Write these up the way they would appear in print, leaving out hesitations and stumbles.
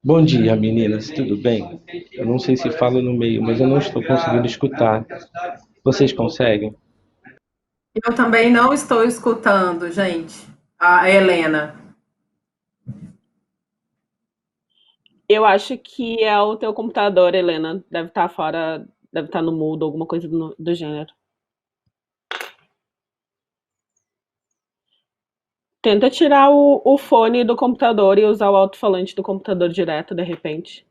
Bom dia, meninas, tudo bem? Eu não sei se falo no meio, mas eu não estou conseguindo escutar. Vocês conseguem? Eu também não estou escutando, gente. A Helena. Eu acho que é o teu computador, Helena. Deve estar fora, deve estar no mudo, alguma coisa do gênero. Tenta tirar o fone do computador e usar o alto-falante do computador direto, de repente.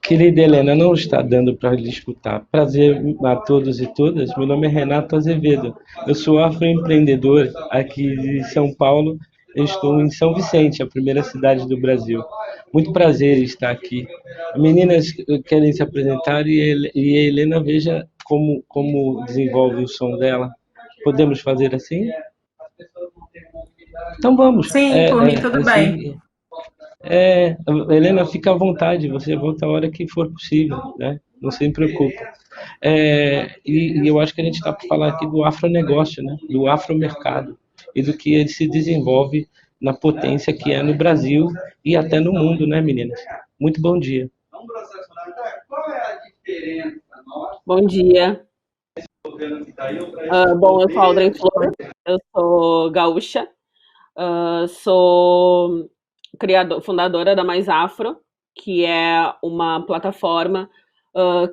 Querida Helena, não está dando para lhe escutar. Prazer a todos e todas. Meu nome é Renato Azevedo. Eu sou afroempreendedor aqui de São Paulo. Eu estou em São Vicente, a primeira cidade do Brasil. Muito prazer em estar aqui. As meninas querem se apresentar e a Helena veja como desenvolve o som dela. Podemos fazer assim? Então vamos. Sim, por mim tudo bem. Assim, Helena, fica à vontade, você volta a hora que for possível, né? Não se preocupe. E eu acho que a gente está para falar aqui do afronegócio, né? Do afromercado e do que ele se desenvolve na potência que é no Brasil e até no mundo, né, meninas? Muito bom dia. Bom dia. Bom, eu sou Aldrin Flor, eu sou gaúcha, sou fundadora da Mais Afro, que é uma plataforma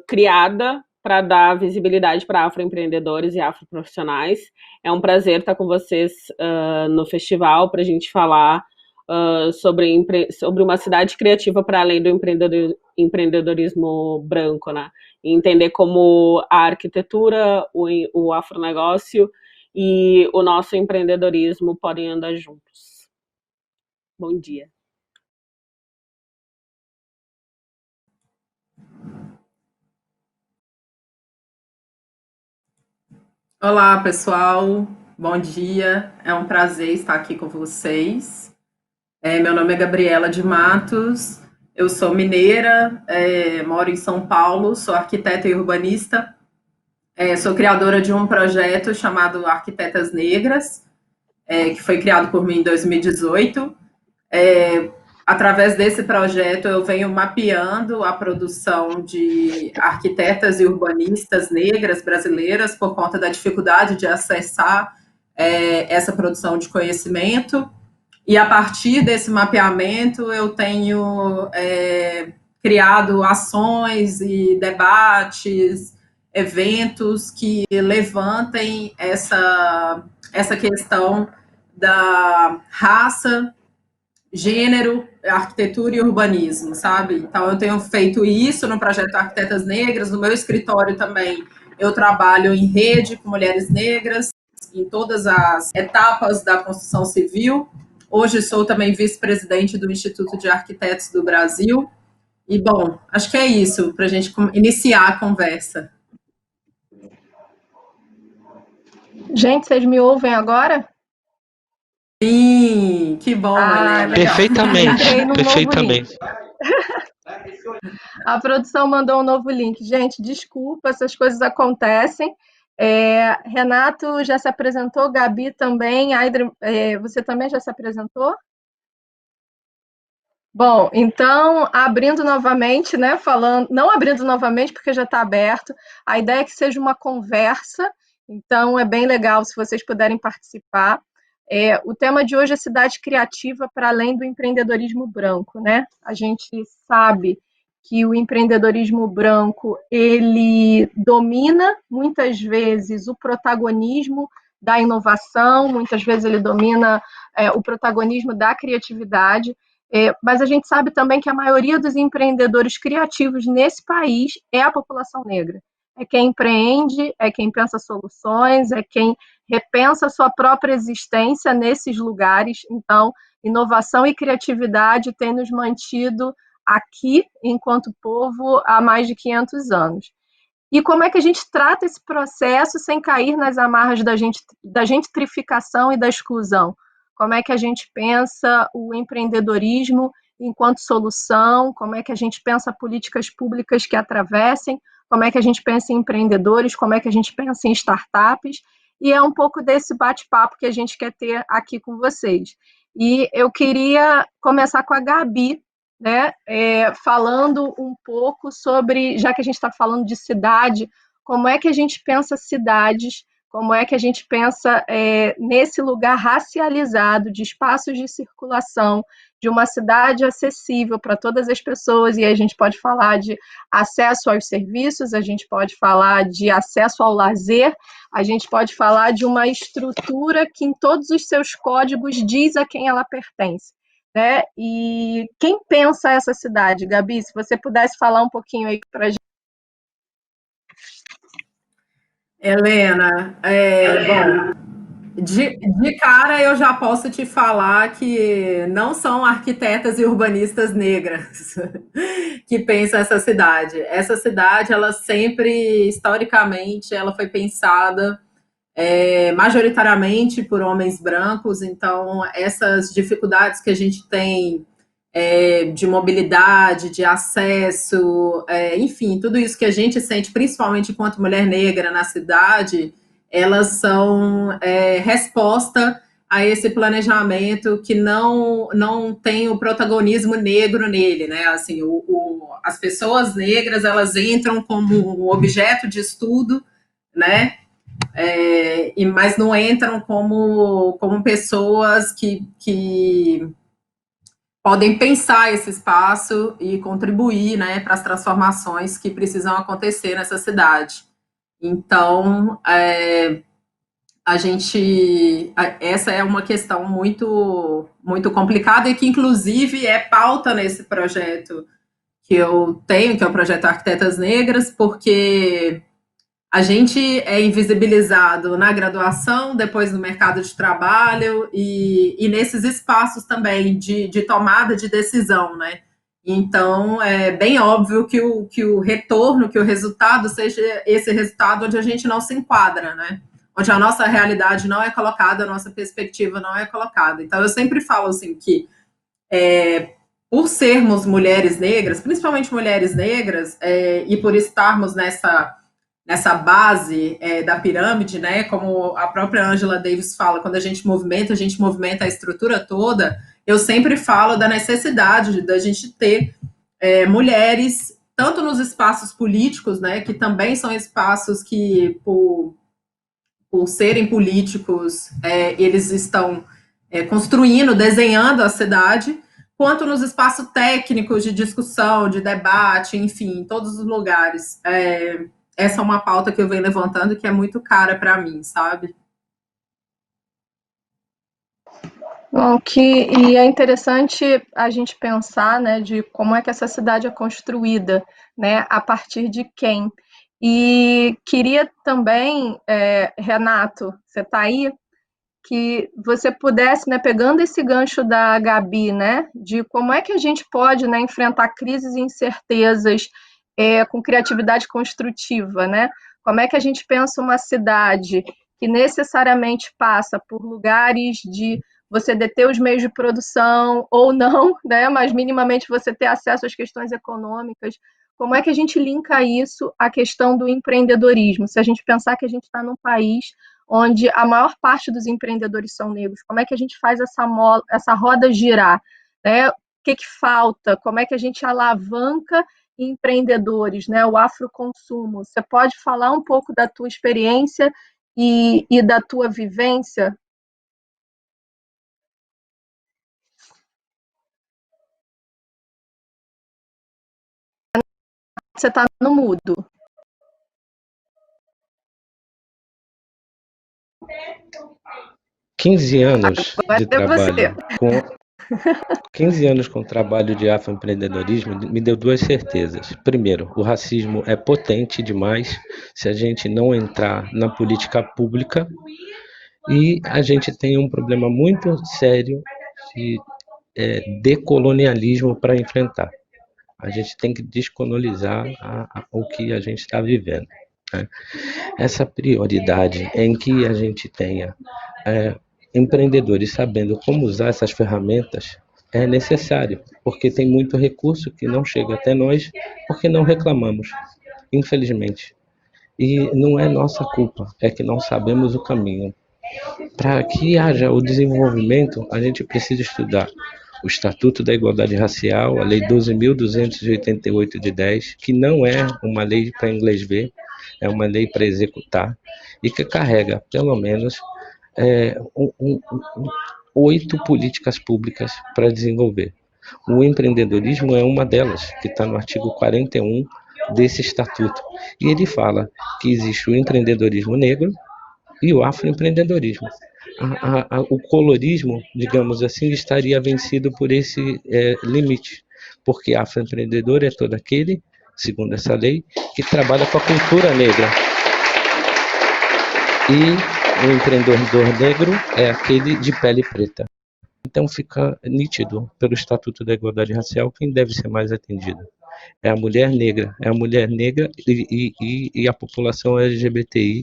criada para dar visibilidade para afroempreendedores e afroprofissionais. É um prazer estar com vocês no festival para a gente falar sobre uma cidade criativa para além do empreendedorismo branco, né? E entender como a arquitetura, o afronegócio e o nosso empreendedorismo podem andar juntos. Bom dia. Olá, pessoal. Bom dia. É um prazer estar aqui com vocês. Meu nome é Gabriela de Matos. Eu sou mineira, moro em São Paulo, sou arquiteta e urbanista. Sou criadora de um projeto chamado Arquitetas Negras, que foi criado por mim em 2018. Através desse projeto, eu venho mapeando a produção de arquitetas e urbanistas negras brasileiras por conta da dificuldade de acessar essa produção de conhecimento. E a partir desse mapeamento, eu tenho criado ações e debates, eventos que levantem essa questão da raça, gênero, arquitetura e urbanismo, sabe? Então, eu tenho feito isso no projeto Arquitetas Negras, no meu escritório também. Eu trabalho em rede com mulheres negras, em todas as etapas da construção civil. Hoje sou também vice-presidente do Instituto de Arquitetos do Brasil. E, bom, acho que é isso, para a gente iniciar a conversa. Gente, vocês me ouvem agora? Sim, que bom, Helena. Legal. Perfeitamente, Entrei num perfeitamente. A produção mandou um novo link. Gente, desculpa, essas coisas acontecem. Renato já se apresentou, Gabi também, Aydre, você também já se apresentou? Bom, então, abrindo novamente, né, falando, não abrindo novamente porque já está aberto, a ideia é que seja uma conversa, então é bem legal se vocês puderem participar. O tema de hoje é cidade criativa para além do empreendedorismo branco, né? A gente sabe que o empreendedorismo branco, ele domina muitas vezes o protagonismo da inovação, muitas vezes ele domina o protagonismo da criatividade, mas a gente sabe também que a maioria dos empreendedores criativos nesse país é a população negra. É quem empreende, é quem pensa soluções, é quem repensa a sua própria existência nesses lugares. Então, inovação e criatividade têm nos mantido aqui, enquanto povo, há mais de 500 anos. e como é que a gente trata esse processo sem cair nas amarras da gentrificação e da exclusão. Como é que a gente pensa o empreendedorismo enquanto solução, como é que a gente pensa políticas públicas que atravessem, como é que a gente pensa em empreendedores, como é que a gente pensa em startups, e é um pouco desse bate-papo que a gente quer ter aqui com vocês. E eu queria começar com a Gabi, né, falando um pouco sobre, já que a gente está falando de cidade, como é que a gente pensa cidades, como é que a gente pensa nesse lugar racializado de espaços de circulação, de uma cidade acessível para todas as pessoas, e aí a gente pode falar de acesso aos serviços, a gente pode falar de acesso ao lazer, a gente pode falar de uma estrutura que em todos os seus códigos diz a quem ela pertence. Né? E quem pensa essa cidade, Gabi, se você pudesse falar um pouquinho aí para a gente. Helena, bom, de cara eu já posso te falar que não são arquitetas e urbanistas negras que pensam essa cidade. Essa cidade, ela sempre, historicamente, ela foi pensada majoritariamente por homens brancos, então essas dificuldades que a gente tem de mobilidade, de acesso, enfim, tudo isso que a gente sente, principalmente enquanto mulher negra na cidade, elas são resposta a esse planejamento que não tem o protagonismo negro nele, né? Assim, as pessoas negras, elas entram como um objeto de estudo, né? Mas não entram como pessoas que podem pensar esse espaço e contribuir, né, para as transformações que precisam acontecer nessa cidade. Então, essa é uma questão muito, muito complicada e que, inclusive, é pauta nesse projeto que eu tenho, que é o projeto Arquitetas Negras, porque a gente é invisibilizado na graduação, depois no mercado de trabalho e nesses espaços também de tomada de decisão, né? Então, é bem óbvio que o retorno, que o resultado seja esse resultado onde a gente não se enquadra, né? Onde a nossa realidade não é colocada, a nossa perspectiva não é colocada. Então, eu sempre falo assim que, por sermos mulheres negras, principalmente mulheres negras, e por estarmos nessa base da pirâmide, né? Como a própria Angela Davis fala, quando a gente movimenta a estrutura toda. Eu sempre falo da necessidade da gente ter mulheres, tanto nos espaços políticos, né? Que também são espaços que, por serem políticos, eles estão construindo, desenhando a cidade, quanto nos espaços técnicos de discussão, de debate, enfim, em todos os lugares. Essa é uma pauta que eu venho levantando que é muito cara para mim, sabe? Bom, e é interessante a gente pensar, né, de como é que essa cidade é construída, né, a partir de quem. E queria também, Renato, você está aí, que você pudesse, né, pegando esse gancho da Gabi, né, de como é que a gente pode, né, enfrentar crises e incertezas com criatividade construtiva, né? Como é que a gente pensa uma cidade que necessariamente passa por lugares de você deter os meios de produção ou não, né? Mas minimamente você ter acesso às questões econômicas. Como é que a gente linka isso à questão do empreendedorismo? Se a gente pensar que a gente está num país onde a maior parte dos empreendedores são negros, como é que a gente faz essa roda girar? Né? O que falta? Como é que a gente alavanca empreendedores, né? O afroconsumo. Você pode falar um pouco da tua experiência e da tua vivência? Você está no mudo. Quinze anos de trabalho com 15 anos com trabalho de afroempreendedorismo me deu duas certezas. Primeiro, o racismo é potente demais se a gente não entrar na política pública, e a gente tem um problema muito sério de decolonialismo para enfrentar. A gente tem que descolonizar o que a gente está vivendo. né? Essa prioridade em que a gente tenha empreendedores sabendo como usar essas ferramentas é necessário, porque tem muito recurso que não chega até nós porque não reclamamos, infelizmente. E não é nossa culpa, é que não sabemos o caminho. Para que haja o desenvolvimento, a gente precisa estudar o Estatuto da Igualdade Racial, a Lei 12.288 de 10, que não é uma lei para inglês ver, é uma lei para executar, e que carrega, pelo menos, 8 políticas públicas para desenvolver. O empreendedorismo é uma delas, que está no artigo 41 desse estatuto. E ele fala que existe o empreendedorismo negro e o afroempreendedorismo. O colorismo, digamos assim, estaria vencido por esse limite, porque afroempreendedor é todo aquele, segundo essa lei, que trabalha com a cultura negra. E o empreendedor negro é aquele de pele preta. Então fica nítido pelo Estatuto da Igualdade Racial quem deve ser mais atendido. É a mulher negra, e a população LGBTI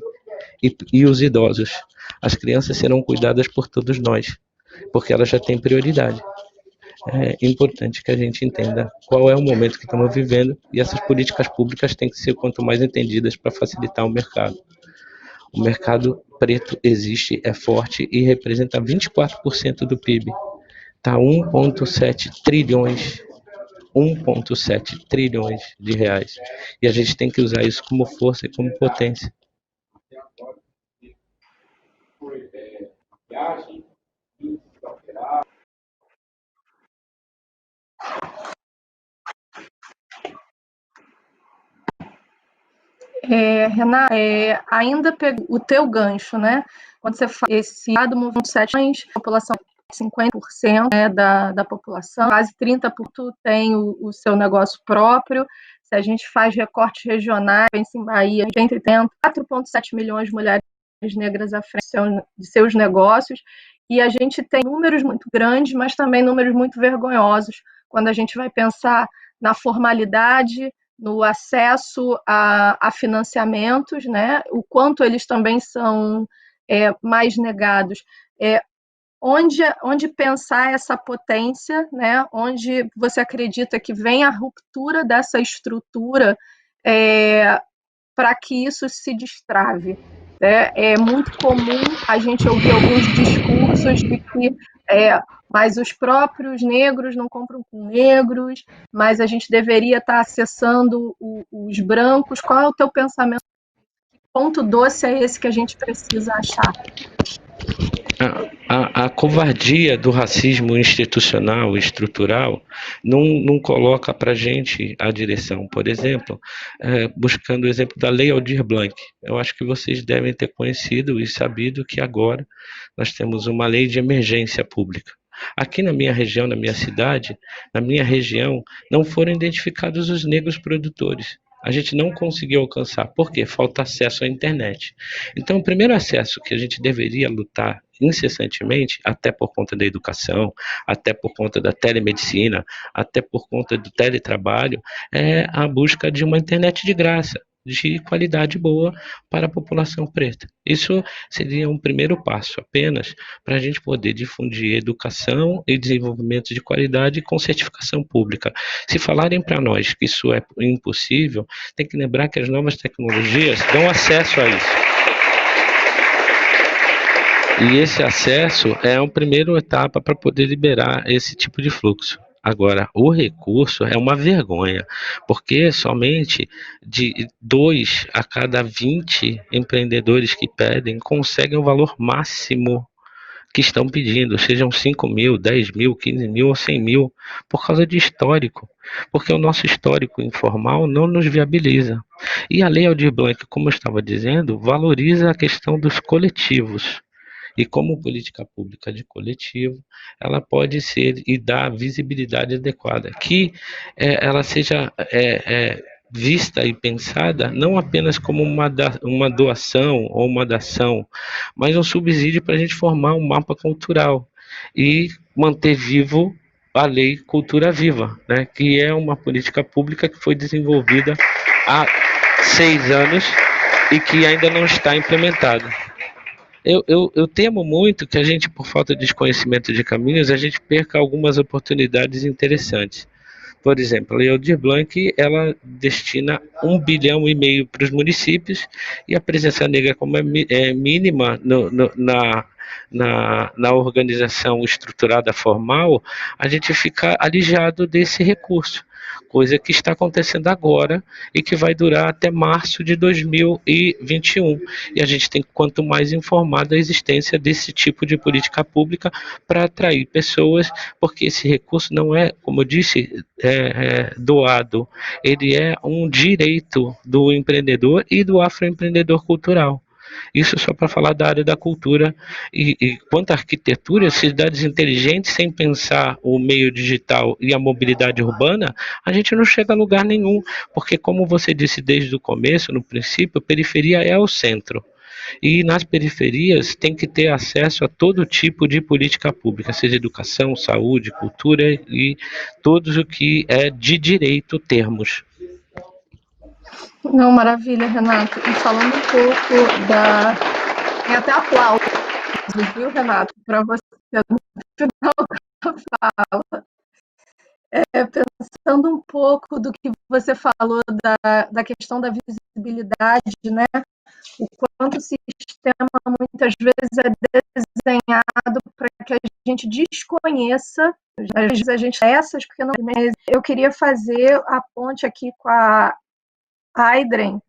e os idosos. As crianças serão cuidadas por todos nós, porque elas já têm prioridade. É importante que a gente entenda qual é o momento que estamos vivendo e essas políticas públicas têm que ser quanto mais entendidas para facilitar o mercado. O mercado preto existe, é forte e representa 24% do PIB. Está 1,7 trilhões de reais. E a gente tem que usar isso como força e como potência. Renata, ainda pego o teu gancho, né? Quando você fala esse dado movimento 7 milhões, a população 50%, né, da população, quase 30% tem o seu negócio próprio. Se a gente faz recortes regionais, pensa em Bahia, entre 4,7 milhões de mulheres negras à frente de seus negócios, e a gente tem números muito grandes, mas também números muito vergonhosos, quando a gente vai pensar na formalidade, no acesso a financiamentos, né? O quanto eles também são mais negados. Onde pensar essa potência, né? Onde você acredita que vem a ruptura dessa estrutura para que isso se destrave? É muito comum a gente ouvir alguns discursos de que mas os próprios negros não compram com negros, mas a gente deveria estar acessando os brancos. Qual é o teu pensamento? Que ponto doce é esse que a gente precisa achar? A covardia do racismo institucional e estrutural não coloca para a gente a direção. Por exemplo, buscando o exemplo da Lei Aldir Blanc, eu acho que vocês devem ter conhecido e sabido que agora nós temos uma lei de emergência pública. Aqui na minha região, na minha cidade, na minha região, não foram identificados os negros produtores. A gente não conseguiu alcançar. Por quê? Falta acesso à internet. Então, o primeiro acesso que a gente deveria lutar incessantemente, até por conta da educação, até por conta da telemedicina, até por conta do teletrabalho, é a busca de uma internet de graça, de qualidade boa para a população preta. Isso seria um primeiro passo apenas para a gente poder difundir educação e desenvolvimento de qualidade com certificação pública. Se falarem para nós que isso é impossível, tem que lembrar que as novas tecnologias dão acesso a isso. E esse acesso é uma primeira etapa para poder liberar esse tipo de fluxo. Agora, o recurso é uma vergonha, porque somente de 2 a cada 20 empreendedores que pedem conseguem o valor máximo que estão pedindo, sejam 5 mil, 10 mil, 15 mil ou 100 mil, por causa de histórico, porque o nosso histórico informal não nos viabiliza. E a Lei Aldir Blanc, como eu estava dizendo, valoriza a questão dos coletivos. E como política pública de coletivo, ela pode ser e dar visibilidade adequada, que ela seja vista e pensada não apenas como uma doação ou uma dação, mas um subsídio para a gente formar um mapa cultural e manter vivo a Lei Cultura Viva, né, que é uma política pública que foi desenvolvida há 6 anos e que ainda não está implementado. Eu temo muito que a gente, por falta de desconhecimento de caminhos, a gente perca algumas oportunidades interessantes. Por exemplo, a Lei Aldir Blanc, ela destina 1,5 bilhão para os municípios, e a presença negra, como é mínima na organização estruturada formal, a gente fica alijado desse recurso, coisa que está acontecendo agora e que vai durar até março de 2021. E a gente tem, quanto mais informar da existência desse tipo de política pública para atrair pessoas, porque esse recurso não é, como eu disse, doado, ele é um direito do empreendedor e do afroempreendedor cultural. Isso só para falar da área da cultura. E quanto à arquitetura, cidades inteligentes, sem pensar o meio digital e a mobilidade urbana, a gente não chega a lugar nenhum, porque, como você disse desde o começo, no princípio, a periferia é o centro. E nas periferias tem que ter acesso a todo tipo de política pública, seja educação, saúde, cultura e todos o que é de direito termos. Não, maravilha, Renato. E falando um pouco da... Tem até aplausos, viu, Renato, para você no final da fala. Pensando um pouco do que você falou da questão da visibilidade, né? O quanto o sistema muitas vezes é desenhado para que a gente desconheça, às vezes a gente essas, porque não. Eu queria fazer a ponte aqui com a Aidren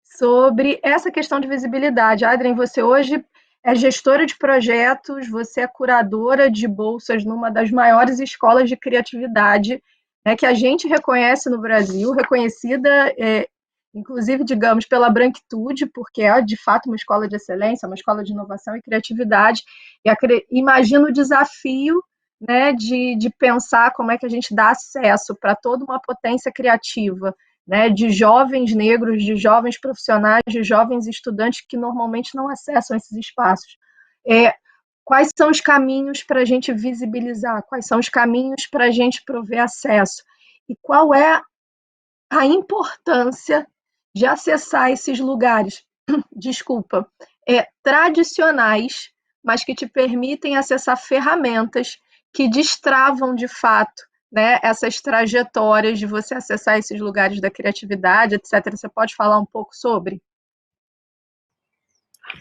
sobre essa questão de visibilidade. Aidren, você hoje é gestora de projetos, você é curadora de bolsas numa das maiores escolas de criatividade, né, que a gente reconhece no Brasil, reconhecida, inclusive, digamos, pela branquitude, porque é, de fato, uma escola de excelência, uma escola de inovação e criatividade. E imagino o desafio, né, de pensar como é que a gente dá acesso para toda uma potência criativa, né, de jovens negros, de jovens profissionais, de jovens estudantes que normalmente não acessam esses espaços. Quais são os caminhos para a gente visibilizar? Quais são os caminhos para a gente prover acesso? E qual é a importância de acessar esses lugares, desculpa, tradicionais, mas que te permitem acessar ferramentas que destravam, de fato, né, essas trajetórias de você acessar esses lugares da criatividade, etc. Você pode falar um pouco sobre?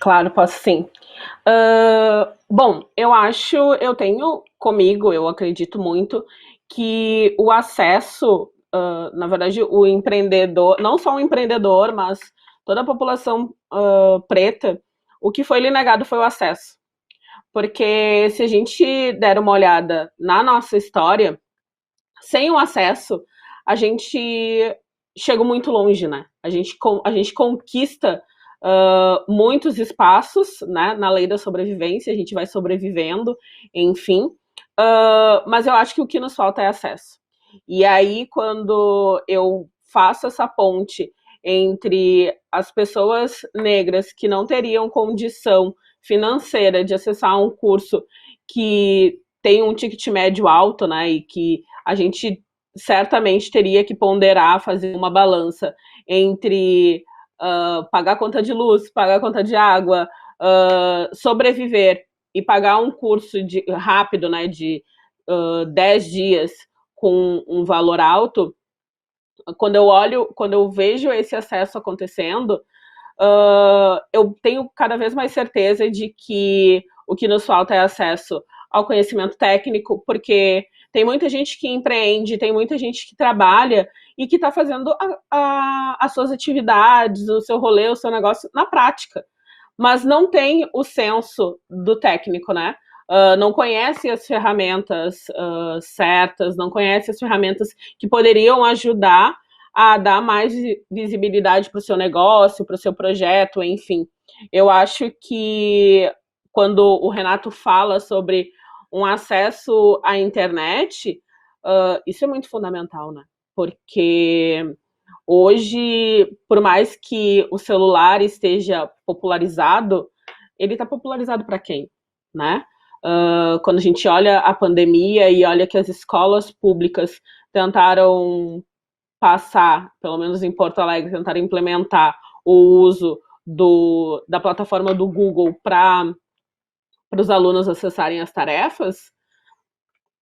Claro, posso sim. Bom, eu tenho comigo, eu acredito muito, que o acesso, na verdade, o empreendedor, não só o empreendedor, mas toda a população preta, o que foi lhe negado foi o acesso. Porque se a gente der uma olhada na nossa história, sem o acesso, a gente chega muito longe, né? A gente conquista muitos espaços, né? Na lei da sobrevivência, a gente vai sobrevivendo, enfim. Mas eu acho que o que nos falta é acesso. E aí, quando eu faço essa ponte entre as pessoas negras que não teriam condição financeira de acessar um curso que tem um ticket médio alto, né, e que a gente certamente teria que ponderar, fazer uma balança entre pagar conta de luz, pagar conta de água, sobreviver e pagar um curso rápido, né, de 10 dias com um valor alto. Quando eu vejo esse acesso acontecendo, eu tenho cada vez mais certeza de que o que nos falta é acesso ao conhecimento técnico, porque tem muita gente que empreende, tem muita gente que trabalha e que está fazendo as suas atividades, o seu rolê, o seu negócio na prática, mas não tem o senso do técnico, né? Não conhece as ferramentas certas, não conhece as ferramentas que poderiam ajudar a dar mais visibilidade para o seu negócio, para o seu projeto, enfim. Eu acho que quando o Renato fala sobre um acesso à internet, isso é muito fundamental, né? Porque hoje, por mais que o celular esteja popularizado, ele está popularizado para quem, né? Quando a gente olha a pandemia e olha que as escolas públicas tentaram passar, pelo menos em Porto Alegre, tentaram implementar o uso da plataforma do Google para os alunos acessarem as tarefas,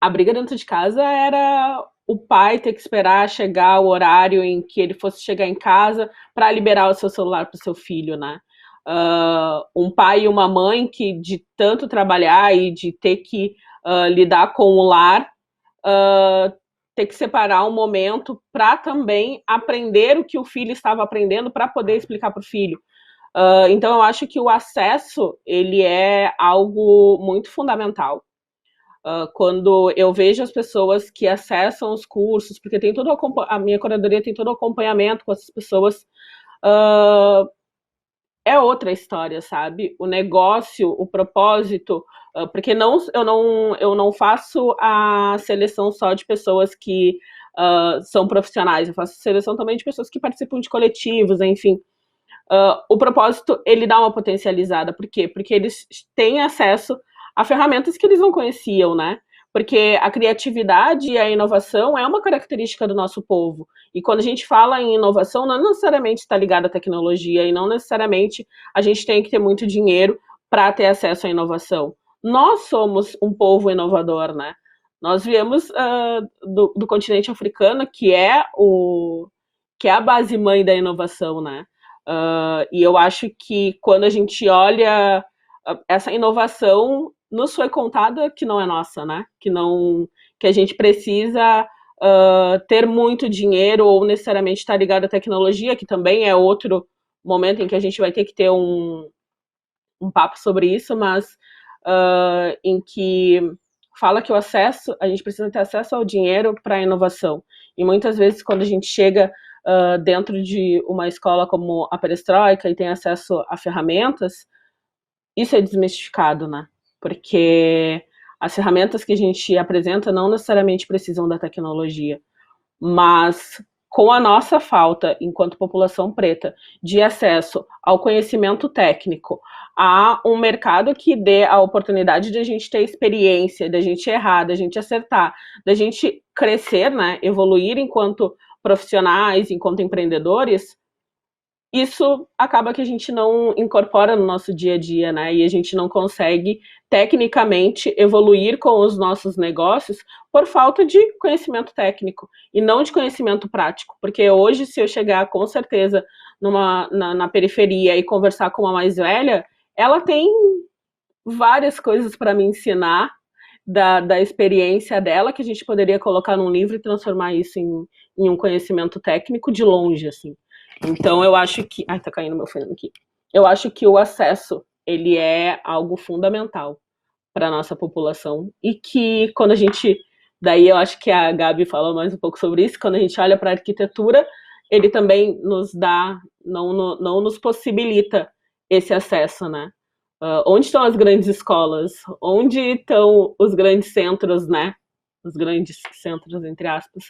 a briga dentro de casa era o pai ter que esperar chegar o horário em que ele fosse chegar em casa para liberar o seu celular para o seu filho, né? Um pai e uma mãe que, de tanto trabalhar e de ter que lidar com o lar, ter que separar um momento para também aprender o que o filho estava aprendendo para poder explicar para o filho. Então, eu acho que o acesso, ele é algo muito fundamental. Quando eu vejo as pessoas que acessam os cursos, porque tem todo a minha curadoria tem todo o acompanhamento com essas pessoas, é outra história, sabe? O negócio, o propósito, porque eu não faço a seleção só de pessoas que são profissionais, eu faço seleção também de pessoas que participam de coletivos, enfim. O propósito, ele dá uma potencializada. Por quê? Porque eles têm acesso a ferramentas que eles não conheciam, né? Porque a criatividade e a inovação é uma característica do nosso povo. E quando a gente fala em inovação, não necessariamente está ligado à tecnologia e não necessariamente a gente tem que ter muito dinheiro para ter acesso à inovação. Nós somos um povo inovador, né? Nós viemos do continente africano, que é a base mãe da inovação, né? E eu acho que quando a gente olha essa inovação, nos foi contada que não é nossa, né? Que a gente precisa ter muito dinheiro ou necessariamente estar ligado à tecnologia, que também é outro momento em que a gente vai ter que ter um papo sobre isso, mas em que fala que a gente precisa ter acesso ao dinheiro para a inovação. E muitas vezes, quando a gente chega dentro de uma escola como a Perestroika e tem acesso a ferramentas, isso é desmistificado, né? Porque as ferramentas que a gente apresenta não necessariamente precisam da tecnologia, mas com a nossa falta, enquanto população preta, de acesso ao conhecimento técnico, a um mercado que dê a oportunidade de a gente ter experiência, da gente errar, da gente acertar, da gente crescer, né? Evoluir enquanto profissionais, enquanto empreendedores, isso acaba que a gente não incorpora no nosso dia a dia, né? E a gente não consegue, tecnicamente, evoluir com os nossos negócios por falta de conhecimento técnico e não de conhecimento prático. Porque hoje, se eu chegar, com certeza, na periferia e conversar com uma mais velha, ela tem várias coisas para me ensinar da experiência dela, que a gente poderia colocar num livro e transformar isso em um conhecimento técnico de longe, assim. Então, eu acho que... Ai, tá caindo meu fone aqui. Eu acho que o acesso, ele é algo fundamental para a nossa população e que quando a gente... Daí eu acho que a Gabi falou mais um pouco sobre isso. Quando a gente olha para a arquitetura, ele também nos dá, não nos possibilita esse acesso, né? Onde estão as grandes escolas? Onde estão os grandes centros, né? Os grandes centros, entre aspas,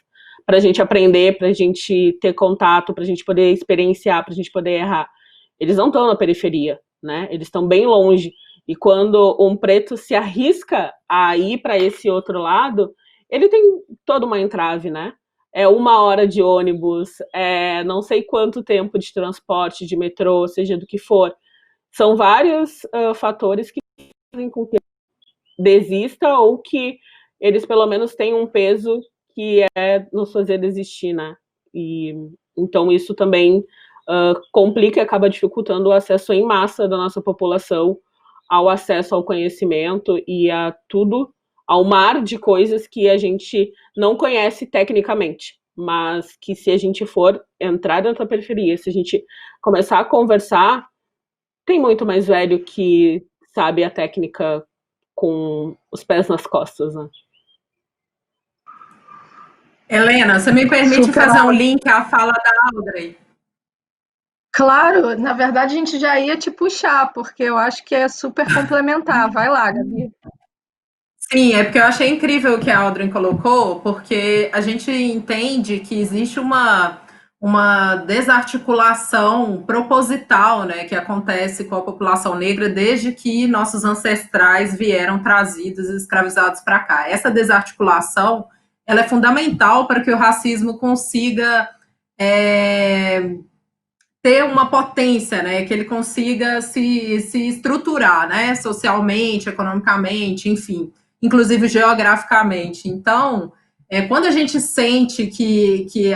para a gente aprender, para a gente ter contato, para a gente poder experienciar, para a gente poder errar. Eles não estão na periferia, né? Eles estão bem longe. E quando um preto se arrisca a ir para esse outro lado, ele tem toda uma entrave, né? É 1 hora de ônibus, não sei quanto tempo de transporte, de metrô, seja do que for. São vários fatores que fazem com que desista ou que eles pelo menos têm um peso que é nos fazer desistir, né? E então isso também complica e acaba dificultando o acesso em massa da nossa população ao acesso ao conhecimento e a tudo, ao mar de coisas que a gente não conhece tecnicamente, mas que se a gente for entrar dentro da periferia, se a gente começar a conversar, tem muito mais velho que sabe a técnica com os pés nas costas, né? Helena, você me permite fazer um link à fala da Audrey? Claro, na verdade a gente já ia te puxar, porque eu acho que é super complementar. Vai lá, Gabi. Sim, é porque eu achei incrível o que a Audrey colocou, porque a gente entende que existe uma desarticulação proposital, né, que acontece com a população negra desde que nossos ancestrais vieram trazidos e escravizados para cá. Essa desarticulação, ela é fundamental para que o racismo consiga ter uma potência, né, que ele consiga se estruturar, né, socialmente, economicamente, enfim, inclusive geograficamente. Então, quando a gente sente que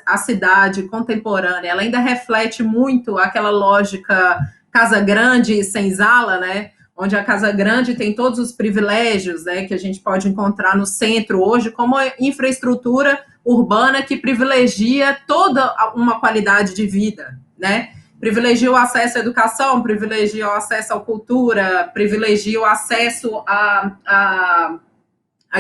a cidade contemporânea, ela ainda reflete muito aquela lógica casa grande e senzala, né, onde a casa grande tem todos os privilégios, né, que a gente pode encontrar no centro hoje, como a infraestrutura urbana que privilegia toda uma qualidade de vida, né? Privilegia o acesso à educação, privilegia o acesso à cultura, privilegia o acesso à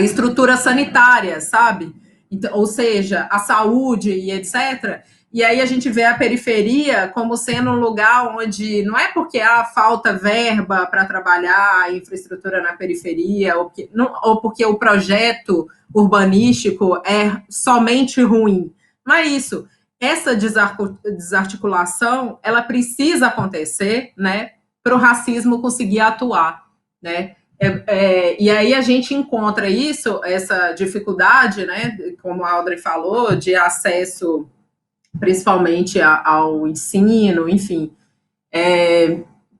estrutura sanitária, sabe? Então, ou seja, a saúde e etc. E aí a gente vê a periferia como sendo um lugar onde não é porque falta verba para trabalhar a infraestrutura na periferia, ou porque o projeto urbanístico é somente ruim. Não é isso. Essa desarticulação, ela precisa acontecer, né, para o racismo conseguir atuar, né? E aí a gente encontra isso, essa dificuldade, né, como a Audrey falou, de acesso principalmente ao ensino, enfim,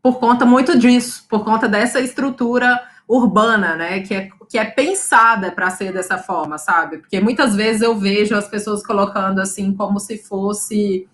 por conta muito disso, por conta dessa estrutura urbana, né, que é pensada para ser dessa forma, sabe? Porque muitas vezes eu vejo as pessoas colocando assim como se fosse,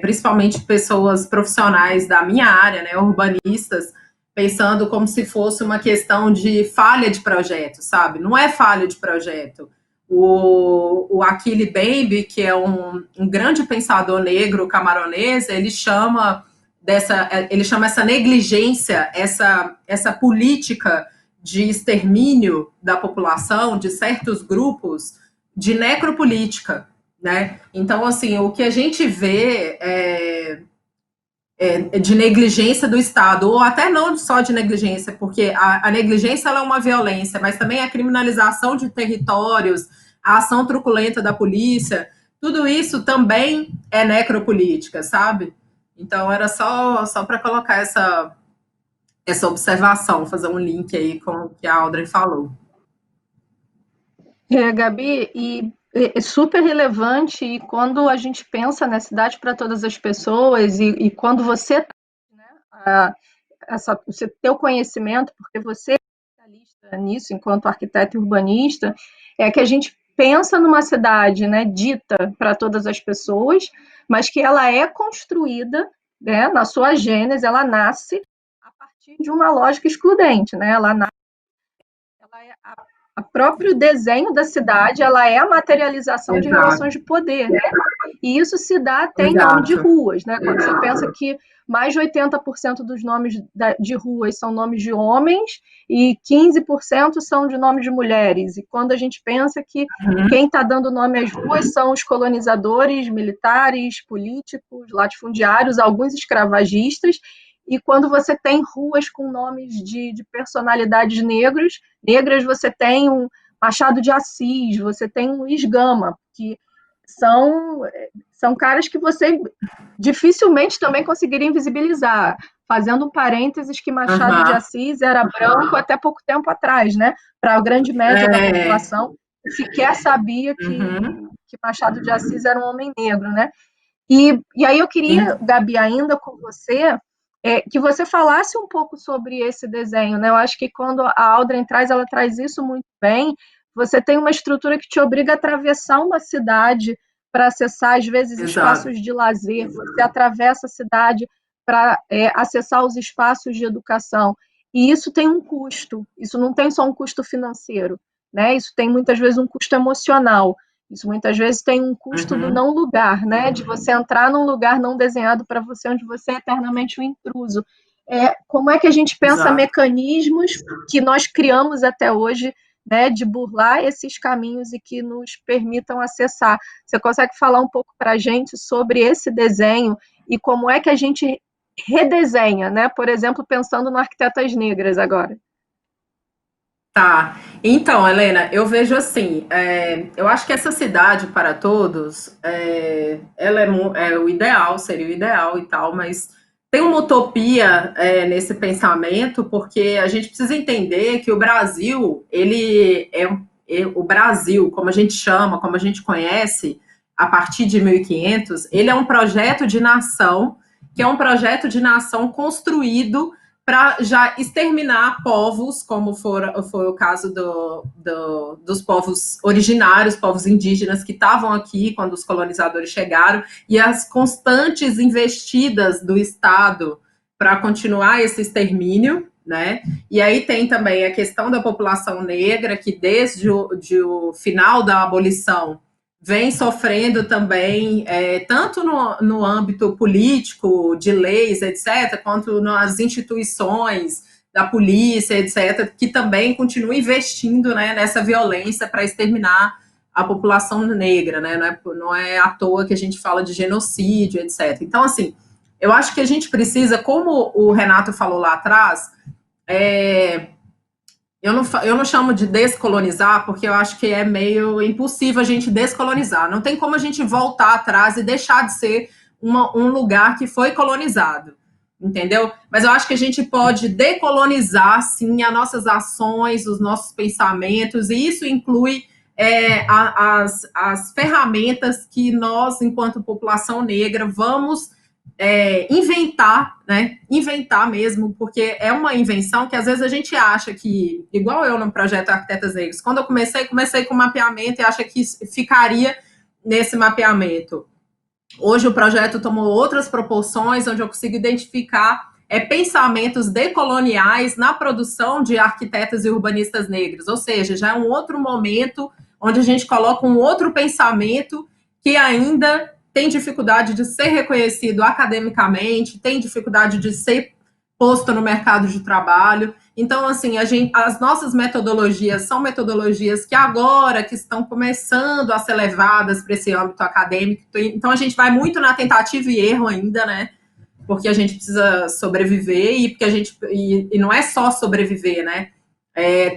principalmente pessoas profissionais da minha área, né, urbanistas, pensando como se fosse uma questão de falha de projeto, sabe? Não é falha de projeto. O Achille Mbembe, que é um grande pensador negro camaronês, ele chama essa negligência, essa política de extermínio da população, de certos grupos, de necropolítica, né? Então, assim, o que a gente vê de negligência do Estado, ou até não só de negligência, porque a negligência ela é uma violência, mas também a criminalização de territórios, a ação truculenta da polícia, tudo isso também é necropolítica, sabe? Então, era só para colocar essa observação, fazer um link aí com o que a Audrey falou. Gabi, e é super relevante, e quando a gente pensa na cidade para todas as pessoas, e quando você, né, o seu conhecimento, porque você é especialista nisso, enquanto arquiteto e urbanista, é que a gente pensa numa cidade, né, dita para todas as pessoas, mas que ela é construída, né, na sua gênese, ela nasce a partir de uma lógica excludente, né? Ela é o próprio desenho da cidade, ela é a materialização de relações de poder, né? E isso se dá até em nome de ruas, né? Quando você pensa que mais de 80% dos nomes de ruas são nomes de homens e 15% são de nomes de mulheres. E quando a gente pensa que quem está dando nome às ruas são os colonizadores, militares, políticos, latifundiários, alguns escravagistas, e quando você tem ruas com nomes de personalidades negras, você tem um Machado de Assis, você tem um Luiz Gama, que são caras que você dificilmente também conseguiria invisibilizar. Fazendo um parênteses que Machado de Assis era branco até pouco tempo atrás, né? Para a grande média da população, sequer sabia que Machado de Assis era um homem negro, né? E aí eu queria, Gabi, ainda com você, que você falasse um pouco sobre esse desenho, né? Eu acho que quando a Audrey traz, ela traz isso muito bem. Você tem uma estrutura que te obriga a atravessar uma cidade para acessar, às vezes, espaços de lazer. Você atravessa a cidade para acessar os espaços de educação. E isso tem um custo. Isso não tem só um custo financeiro, né? Isso tem, muitas vezes, um custo emocional. Isso muitas vezes tem um custo do não lugar, né? De você entrar num lugar não desenhado para você, onde você é eternamente um intruso. Como é que a gente pensa mecanismos que nós criamos até hoje, né, de burlar esses caminhos e que nos permitam acessar? Você consegue falar um pouco para a gente sobre esse desenho e como é que a gente redesenha, né? Por exemplo, pensando no Arquitetas Negras agora. Tá, então, Helena, eu vejo assim, eu acho que essa cidade para todos, ela é o ideal, seria o ideal e tal, mas tem uma utopia nesse pensamento, porque a gente precisa entender que o Brasil, ele o Brasil, como a gente chama, como a gente conhece, a partir de 1500, ele é um projeto de nação, que é um projeto de nação construído para já exterminar povos, como foi o caso dos povos originários, povos indígenas que estavam aqui quando os colonizadores chegaram, e as constantes investidas do Estado para continuar esse extermínio, né? E aí tem também a questão da população negra, que desde o final da abolição vem sofrendo também, tanto no âmbito político, de leis, etc., quanto nas instituições da polícia, etc., que também continuam investindo, né, nessa violência para exterminar a população negra, né? Não é à toa que a gente fala de genocídio, etc. Então, assim, eu acho que a gente precisa, como o Renato falou lá atrás, eu não chamo de descolonizar, porque eu acho que é meio impossível a gente descolonizar. Não tem como a gente voltar atrás e deixar de ser um lugar que foi colonizado, entendeu? Mas eu acho que a gente pode decolonizar, sim, as nossas ações, os nossos pensamentos, e isso inclui as ferramentas que nós, enquanto população negra, vamos inventar, né? Inventar mesmo, porque é uma invenção que às vezes a gente acha que, igual eu no projeto Arquitetas Negras, quando eu comecei com mapeamento e acha que ficaria nesse mapeamento. Hoje o projeto tomou outras proporções, onde eu consigo identificar pensamentos decoloniais na produção de arquitetas e urbanistas negros, ou seja, já é um outro momento onde a gente coloca um outro pensamento que ainda tem dificuldade de ser reconhecido academicamente, tem dificuldade de ser posto no mercado de trabalho. Então, assim, as nossas metodologias são metodologias que agora que estão começando a ser levadas para esse âmbito acadêmico. Então, a gente vai muito na tentativa e erro ainda, né? Porque a gente precisa sobreviver e não é só sobreviver, né?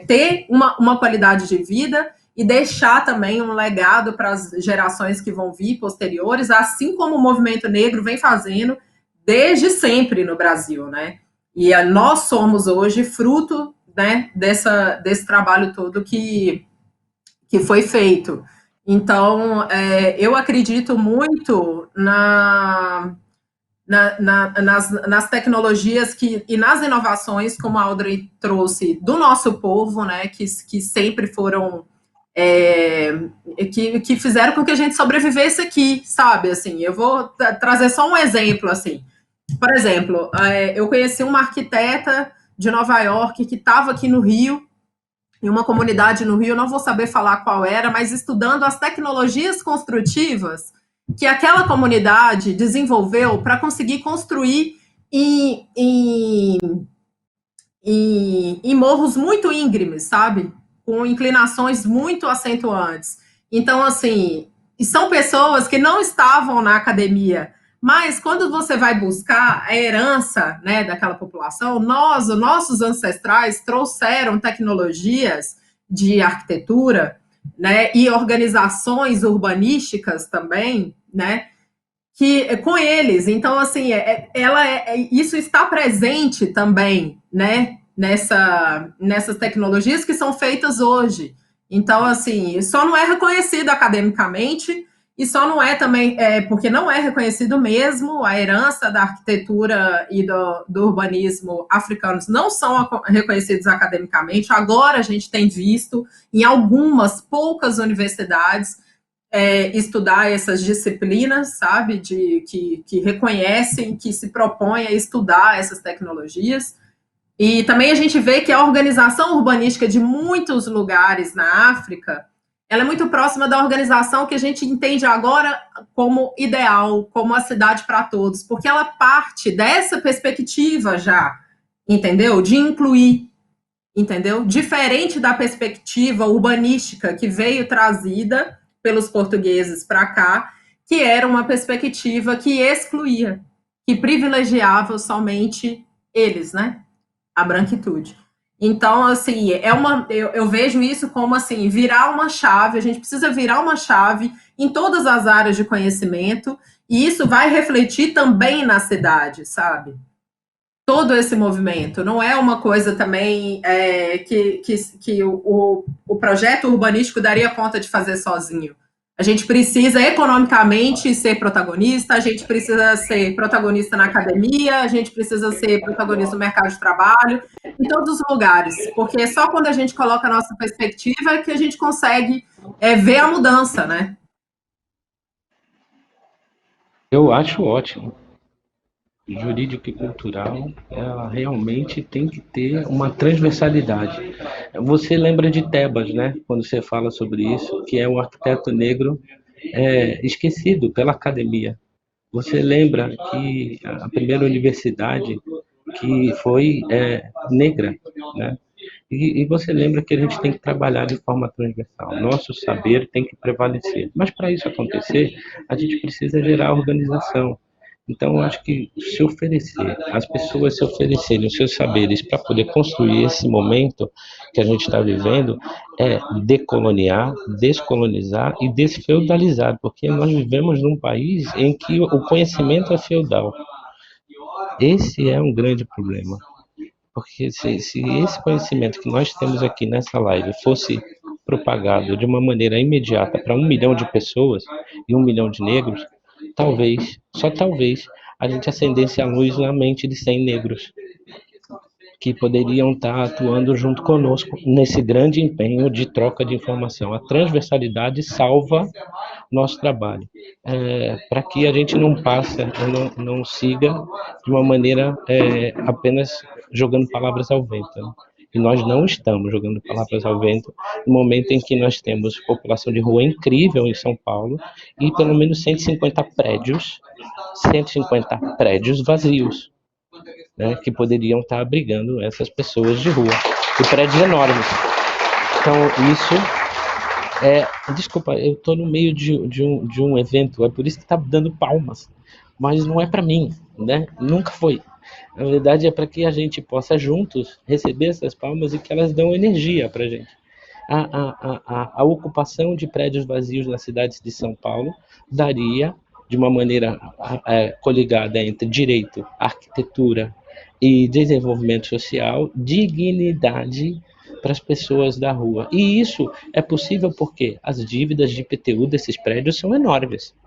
Ter uma qualidade de vida e deixar também um legado para as gerações que vão vir posteriores, assim como o movimento negro vem fazendo desde sempre no Brasil, né? E nós somos hoje fruto, né, desse trabalho todo que foi feito. Então, eu acredito muito nas tecnologias e nas inovações, como a Audrey trouxe, do nosso povo, né, que sempre foram que fizeram com que a gente sobrevivesse aqui, sabe? Assim, eu vou trazer só um exemplo, assim. Por exemplo, eu conheci uma arquiteta de Nova York que estava aqui no Rio, em uma comunidade no Rio, eu não vou saber falar qual era, mas estudando as tecnologias construtivas que aquela comunidade desenvolveu para conseguir construir em morros muito íngremes, sabe? Com inclinações muito acentuantes. Então, assim, são pessoas que não estavam na academia, mas quando você vai buscar a herança, né, daquela população, os nossos ancestrais trouxeram tecnologias de arquitetura, né, e organizações urbanísticas também, né, que com eles. Então, assim, isso está presente também, né, nessas tecnologias que são feitas hoje. Então, assim, só não é reconhecido academicamente e só não é também, porque não é reconhecido mesmo, a herança da arquitetura e do urbanismo africanos não são reconhecidos academicamente. Agora a gente tem visto em algumas poucas universidades estudar essas disciplinas, sabe, que reconhecem, que se propõem a estudar essas tecnologias. E também a gente vê que a organização urbanística de muitos lugares na África, ela é muito próxima da organização que a gente entende agora como ideal, como a cidade para todos, porque ela parte dessa perspectiva já, entendeu? De incluir, entendeu? Diferente da perspectiva urbanística que veio trazida pelos portugueses para cá, que era uma perspectiva que excluía, que privilegiava somente eles, né? A branquitude. Então, assim, eu vejo isso como, assim, virar uma chave, a gente precisa virar uma chave em todas as áreas de conhecimento, e isso vai refletir também na cidade, sabe? Todo esse movimento, não é uma coisa também que o projeto urbanístico daria conta de fazer sozinho. A gente precisa economicamente ser protagonista, a gente precisa ser protagonista na academia, a gente precisa ser protagonista no mercado de trabalho, em todos os lugares, porque só quando a gente coloca a nossa perspectiva é que a gente consegue ver a mudança, né? Eu acho ótimo. Jurídico e cultural, ela realmente tem que ter uma transversalidade. Você lembra de Tebas, né? Quando você fala sobre isso, que é um arquiteto negro esquecido pela academia. Você lembra que a primeira universidade que foi negra, né? E você lembra que a gente tem que trabalhar de forma transversal. Nosso saber tem que prevalecer. Mas para isso acontecer, a gente precisa gerar organização. Então, eu acho que se oferecer, as pessoas se oferecerem os seus saberes para poder construir esse momento que a gente está vivendo, é decoloniar, descolonizar e desfeudalizar, porque nós vivemos num país em que o conhecimento é feudal. Esse é um grande problema, porque se esse conhecimento que nós temos aqui nessa live fosse propagado de uma maneira imediata para 1 milhão de pessoas e 1 milhão de negros, talvez, só talvez, a gente acendesse a luz na mente de 100 negros que poderiam estar atuando junto conosco nesse grande empenho de troca de informação. A transversalidade salva nosso trabalho, para que a gente não passe, não siga de uma maneira apenas jogando palavras ao vento, né? E nós não estamos jogando palavras ao vento no momento em que nós temos população de rua incrível em São Paulo e pelo menos 150 prédios vazios, né, que poderiam estar abrigando essas pessoas de rua, e prédios enormes. Então, isso desculpa, eu estou no meio de um evento, é por isso que está dando palmas, mas não é para mim, né? Nunca foi. Na verdade, é para que a gente possa juntos receber essas palmas e que elas dão energia para a gente. A ocupação de prédios vazios nas cidades de São Paulo daria, de uma maneira coligada entre direito, arquitetura e desenvolvimento social, dignidade para as pessoas da rua. E isso é possível porque as dívidas de IPTU desses prédios são enormes.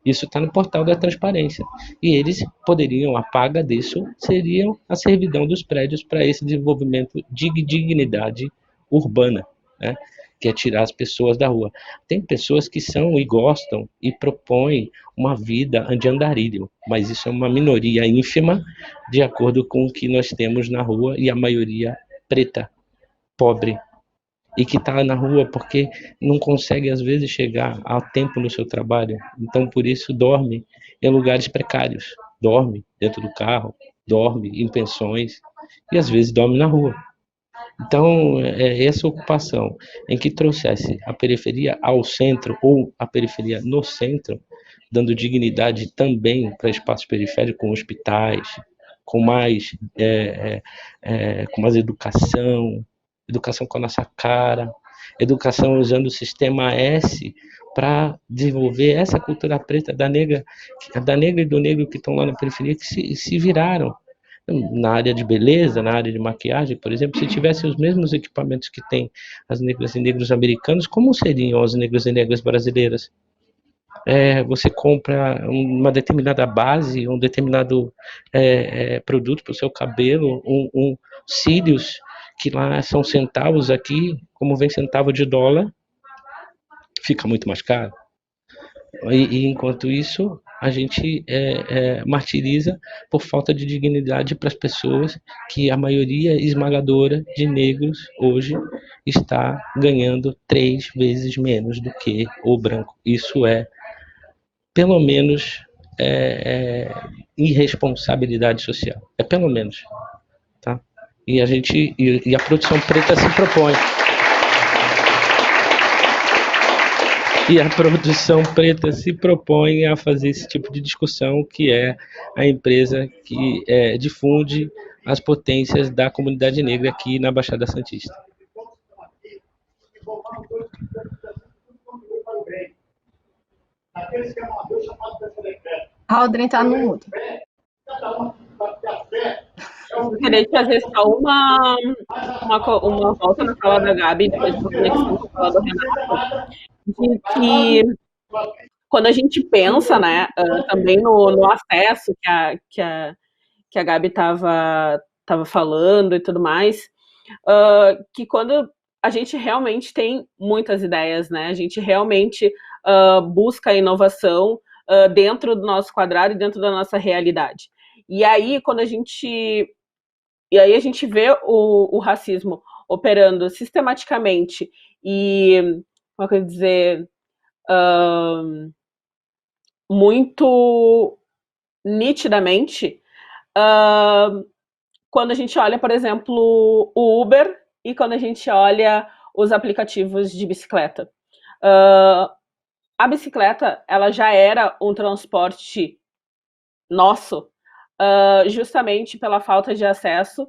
Isso está no portal da transparência. E eles poderiam, a paga disso, seriam a servidão dos prédios para esse desenvolvimento de dignidade urbana, né? Que é tirar as pessoas da rua. Tem pessoas que são e gostam e propõem uma vida de andarilho, mas isso é uma minoria ínfima de acordo com o que nós temos na rua, e a maioria preta, pobre, e que está na rua porque não consegue às vezes chegar a tempo no seu trabalho, então por isso dorme em lugares precários, dorme dentro do carro, dorme em pensões e às vezes dorme na rua. Então, essa ocupação em que trouxesse a periferia ao centro ou a periferia no centro, dando dignidade também para espaços periféricos, com hospitais, com mais educação com a nossa cara, educação usando o sistema S para desenvolver essa cultura preta da negra e do negro que estão lá na periferia, que se viraram. Na área de beleza, na área de maquiagem, por exemplo, se tivessem os mesmos equipamentos que tem as negras e negros americanos, como seriam as negras e negras brasileiras? Você compra uma determinada base, um determinado produto para o seu cabelo, cílios, que lá são centavos, aqui, como vem centavo de dólar, fica muito mais caro. E enquanto isso, a gente martiriza por falta de dignidade para as pessoas, que a maioria esmagadora de negros hoje está ganhando 3 vezes menos do que o branco. Isso é, pelo menos, irresponsabilidade social. É pelo menos. Tá? E a produção preta se propõe. E a produção preta se propõe a fazer esse tipo de discussão, que é a empresa que difunde as potências da comunidade negra aqui na Baixada Santista. Aldrin está no mudo. Eu queria fazer só uma volta na fala da Gabi, depois da conexão com a fala do Renato, de que quando a gente pensa, né, também no acesso que a Gabi estava falando e tudo mais, que quando a gente realmente tem muitas ideias, né, a gente realmente busca a inovação dentro do nosso quadrado e dentro da nossa realidade. E aí, a gente vê o racismo operando sistematicamente e, como é que eu dizer, muito nitidamente, quando a gente olha, por exemplo, o Uber e quando a gente olha os aplicativos de bicicleta. A bicicleta, ela já era um transporte nosso, justamente pela falta de acesso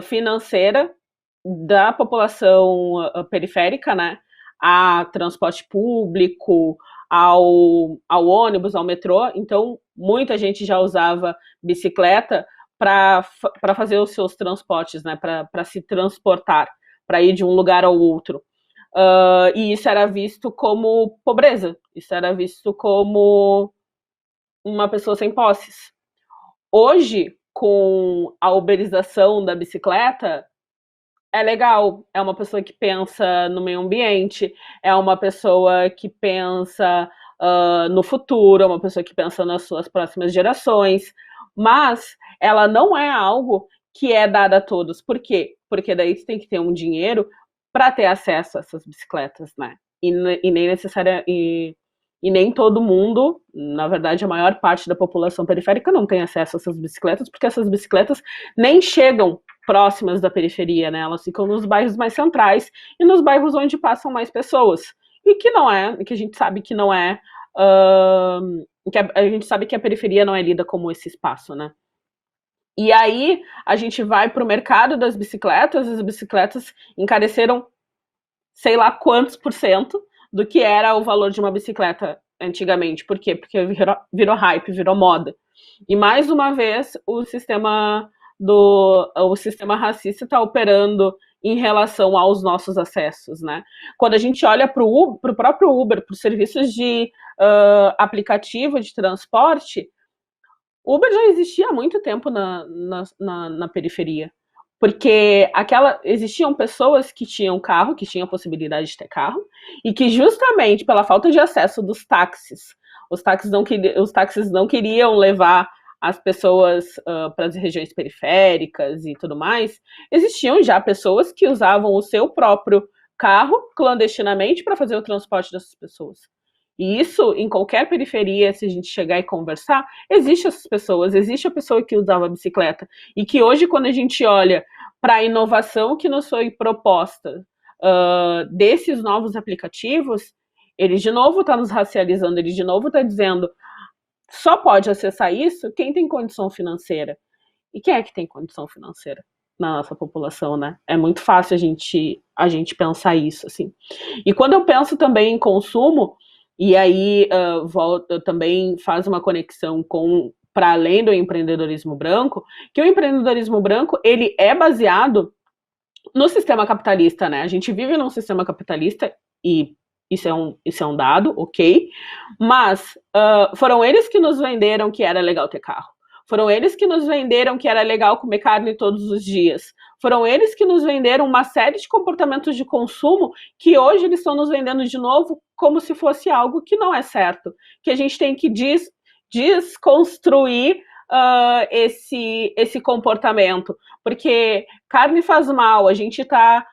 financeira da população periférica, né, a transporte público, ao ônibus, ao metrô. Então, muita gente já usava bicicleta para fazer os seus transportes, né, para se transportar, para ir de um lugar ao outro. E isso era visto como pobreza, isso era visto como uma pessoa sem posses. Hoje, com a uberização da bicicleta, é legal, é uma pessoa que pensa no meio ambiente, é uma pessoa que pensa no futuro, é uma pessoa que pensa nas suas próximas gerações, mas ela não é algo que é dado a todos. Por quê? Porque daí você tem que ter um dinheiro para ter acesso a essas bicicletas, né? E nem necessária e nem todo mundo, na verdade a maior parte da população periférica não tem acesso a essas bicicletas, porque essas bicicletas nem chegam próximas da periferia, né? Elas ficam nos bairros mais centrais e nos bairros onde passam mais pessoas. E que a gente sabe que não é, que a gente sabe que a periferia não é lida como esse espaço, né? E aí a gente vai para o mercado das bicicletas, as bicicletas encareceram sei lá quantos por cento do que era o valor de uma bicicleta antigamente. Por quê? Porque virou hype, virou moda. E mais uma vez o sistema racista está operando em relação aos nossos acessos, né? Quando a gente olha para o próprio Uber, para os serviços de aplicativo de transporte, o Uber já existia há muito tempo na periferia. Porque existiam pessoas que tinham carro, que tinham a possibilidade de ter carro, e que justamente pela falta de acesso dos táxis, os táxis não queriam levar as pessoas para as regiões periféricas e tudo mais, existiam já pessoas que usavam o seu próprio carro clandestinamente para fazer o transporte dessas pessoas. E isso, em qualquer periferia, se a gente chegar e conversar, existe essas pessoas, existe a pessoa que usava a bicicleta. E que hoje, quando a gente olha para a inovação que nos foi proposta desses novos aplicativos, ele de novo está nos racializando, ele de novo está dizendo só pode acessar isso quem tem condição financeira. E quem é que tem condição financeira na nossa população, né? É muito fácil a gente pensar isso, assim. E quando eu penso também em consumo, e aí também faz uma conexão com para além do empreendedorismo branco, que o empreendedorismo branco ele é baseado no sistema capitalista, né? A gente vive num sistema capitalista e isso é um dado, ok? Mas foram eles que nos venderam que era legal ter carro. Foram eles que nos venderam que era legal comer carne todos os dias. Foram eles que nos venderam uma série de comportamentos de consumo que hoje eles estão nos vendendo de novo como se fosse algo que não é certo. Que a gente tem que desconstruir esse comportamento. Porque carne faz mal, a gente está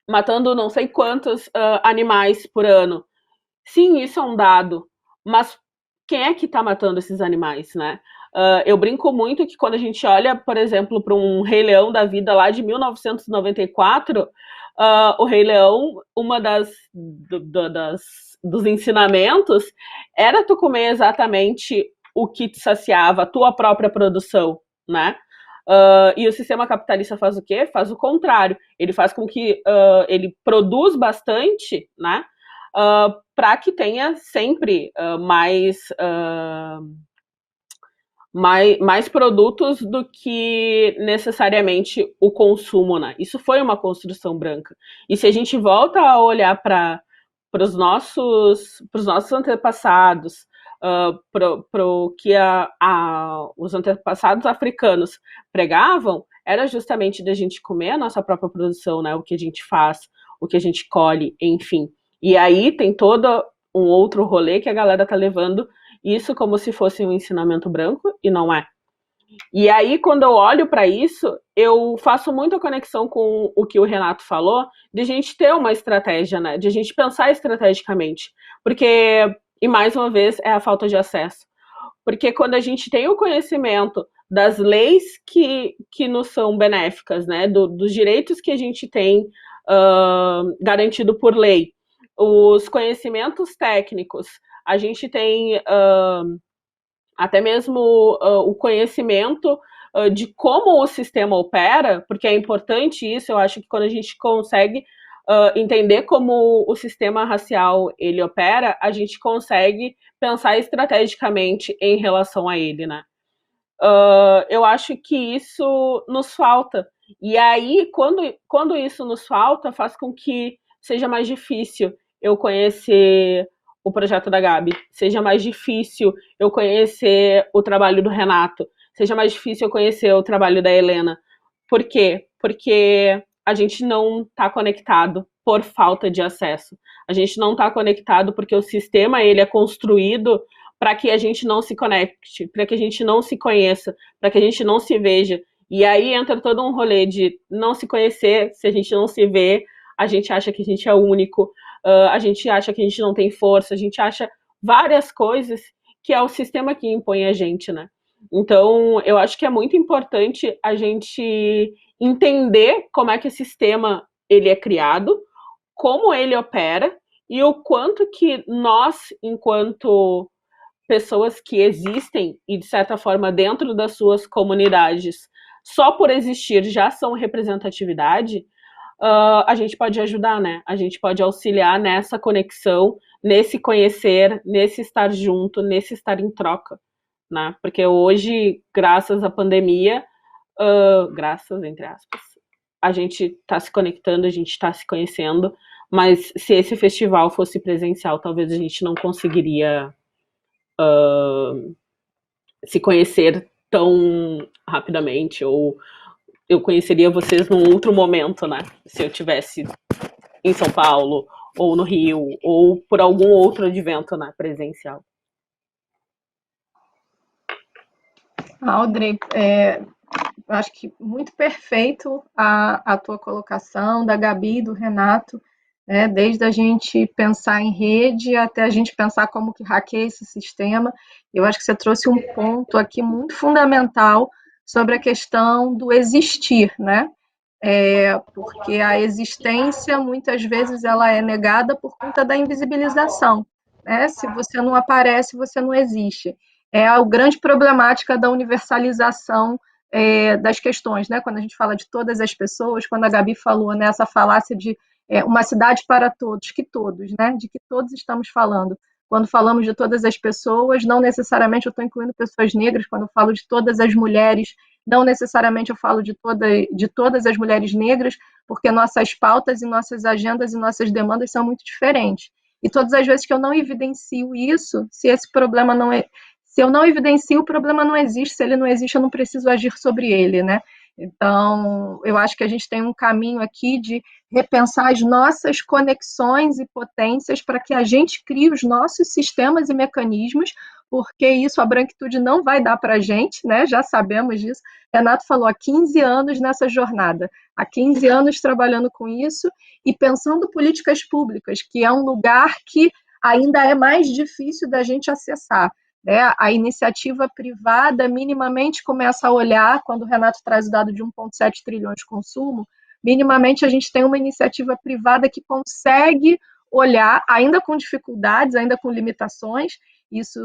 matando não sei quantos animais por ano. Sim, isso é um dado, mas quem é que está matando esses animais, né? Eu brinco muito que quando a gente olha, por exemplo, para um Rei Leão da vida lá de 1994, o Rei Leão, uma dos ensinamentos era tu comer exatamente o que te saciava, a tua própria produção, né? E o sistema capitalista faz o quê? Faz o contrário. Ele faz com que ele produz bastante, né? Para que tenha sempre mais produtos do que necessariamente o consumo, né? Isso foi uma construção branca. E se a gente volta a olhar para pros nossos antepassados, para o que os antepassados africanos pregavam, era justamente da gente comer a nossa própria produção, né? O que a gente faz, o que a gente colhe, enfim. E aí tem todo um outro rolê que a galera tá levando isso como se fosse um ensinamento branco, e não é. E aí, quando eu olho para isso, eu faço muita conexão com o que o Renato falou, de a gente ter uma estratégia, né? De a gente pensar estrategicamente. Porque, e mais uma vez, é a falta de acesso. Porque quando a gente tem o conhecimento das leis que nos são benéficas, né? Dos direitos que a gente tem garantido por lei, os conhecimentos técnicos, a gente tem até mesmo o conhecimento de como o sistema opera, porque é importante isso. Eu acho que quando a gente consegue entender como o sistema racial ele opera, a gente consegue pensar estrategicamente em relação a ele, né? Eu acho que isso nos falta. E aí, quando isso nos falta, faz com que seja mais difícil eu conhecer o projeto da Gabi, seja mais difícil eu conhecer o trabalho do Renato, seja mais difícil eu conhecer o trabalho da Helena. Por quê? Porque a gente não está conectado por falta de acesso. A gente não está conectado porque o sistema ele é construído para que a gente não se conecte, para que a gente não se conheça, para que a gente não se veja. E aí entra todo um rolê de não se conhecer. Se a gente não se vê, a gente acha que a gente é único, a gente acha que a gente não tem força, a gente acha várias coisas que é o sistema que impõe a gente, né? Então, eu acho que é muito importante a gente entender como é que o sistema ele é criado, como ele opera e o quanto que nós, enquanto pessoas que existem e, de certa forma, dentro das suas comunidades, só por existir já são representatividade, a gente pode ajudar, né? A gente pode auxiliar nessa conexão, nesse conhecer, nesse estar junto, nesse estar em troca, né? Porque hoje, graças à pandemia, graças, entre aspas, a gente está se conectando, a gente está se conhecendo, mas se esse festival fosse presencial, talvez a gente não conseguiria se conhecer tão rapidamente, ou eu conheceria vocês num outro momento, né? Se eu tivesse em São Paulo, ou no Rio, ou por algum outro advento, né, presencial. Audrey, acho que muito perfeito a tua colocação, da Gabi e do Renato, né? Desde a gente pensar em rede até a gente pensar como que hackeia esse sistema. Eu acho que você trouxe um ponto aqui muito fundamental sobre a questão do existir, né? Porque a existência, muitas vezes, ela é negada por conta da invisibilização, né? Se você não aparece, você não existe. É a grande problemática da universalização das questões, né? Quando a gente fala de todas as pessoas, quando a Gabi falou nessa falácia de uma cidade para todos, que todos, né? De que todos estamos falando. Quando falamos de todas as pessoas, não necessariamente eu estou incluindo pessoas negras. Quando eu falo de todas as mulheres, não necessariamente eu falo de todas as mulheres negras, porque nossas pautas e nossas agendas e nossas demandas são muito diferentes. E todas as vezes que eu não evidencio isso, se esse problema não é... Se eu não evidencio, o problema não existe. Se ele não existe, eu não preciso agir sobre ele, né? Então, eu acho que a gente tem um caminho aqui de repensar as nossas conexões e potências para que a gente crie os nossos sistemas e mecanismos, porque isso a branquitude não vai dar para a gente, né? Já sabemos disso. Renato falou, há 15 anos nessa jornada, há 15 anos trabalhando com isso e pensando políticas públicas, que é um lugar que ainda é mais difícil da gente acessar. A iniciativa privada minimamente começa a olhar, quando o Renato traz o dado de 1,7 trilhões de consumo, minimamente a gente tem uma iniciativa privada que consegue olhar, ainda com dificuldades, ainda com limitações, isso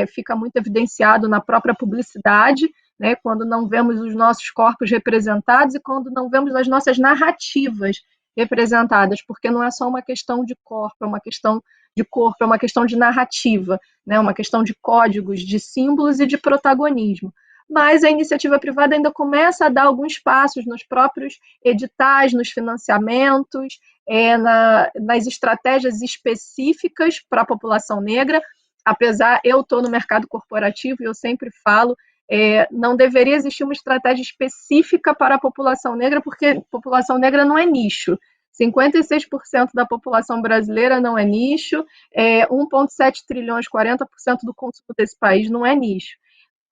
fica muito evidenciado na própria publicidade, né, quando não vemos os nossos corpos representados e quando não vemos as nossas narrativas representadas, porque não é só uma questão de corpo, é uma questão de corpo, é uma questão de narrativa, né? Uma questão de códigos, de símbolos e de protagonismo. mas a iniciativa privada ainda começa a dar alguns passos nos próprios editais, nos financiamentos, nas estratégias específicas para a população negra. Apesar, eu estou no mercado corporativo e eu sempre falo, não deveria existir uma estratégia específica para a população negra, porque a população negra não é nicho. 56% da população brasileira não é nicho, 1,7 trilhões, 40% do consumo desse país não é nicho.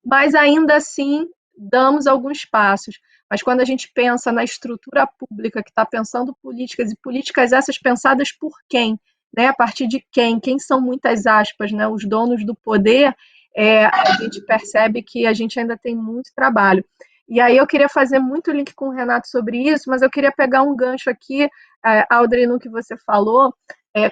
Mas ainda assim, damos alguns passos. Mas quando a gente pensa na estrutura pública que está pensando políticas, e políticas essas pensadas por quem? Né? A partir de quem? Quem são, muitas aspas, né? Os donos do poder, a gente percebe que a gente ainda tem muito trabalho. E aí eu queria fazer muito link com o Renato sobre isso, mas eu queria pegar um gancho aqui, Audrey, no que você falou,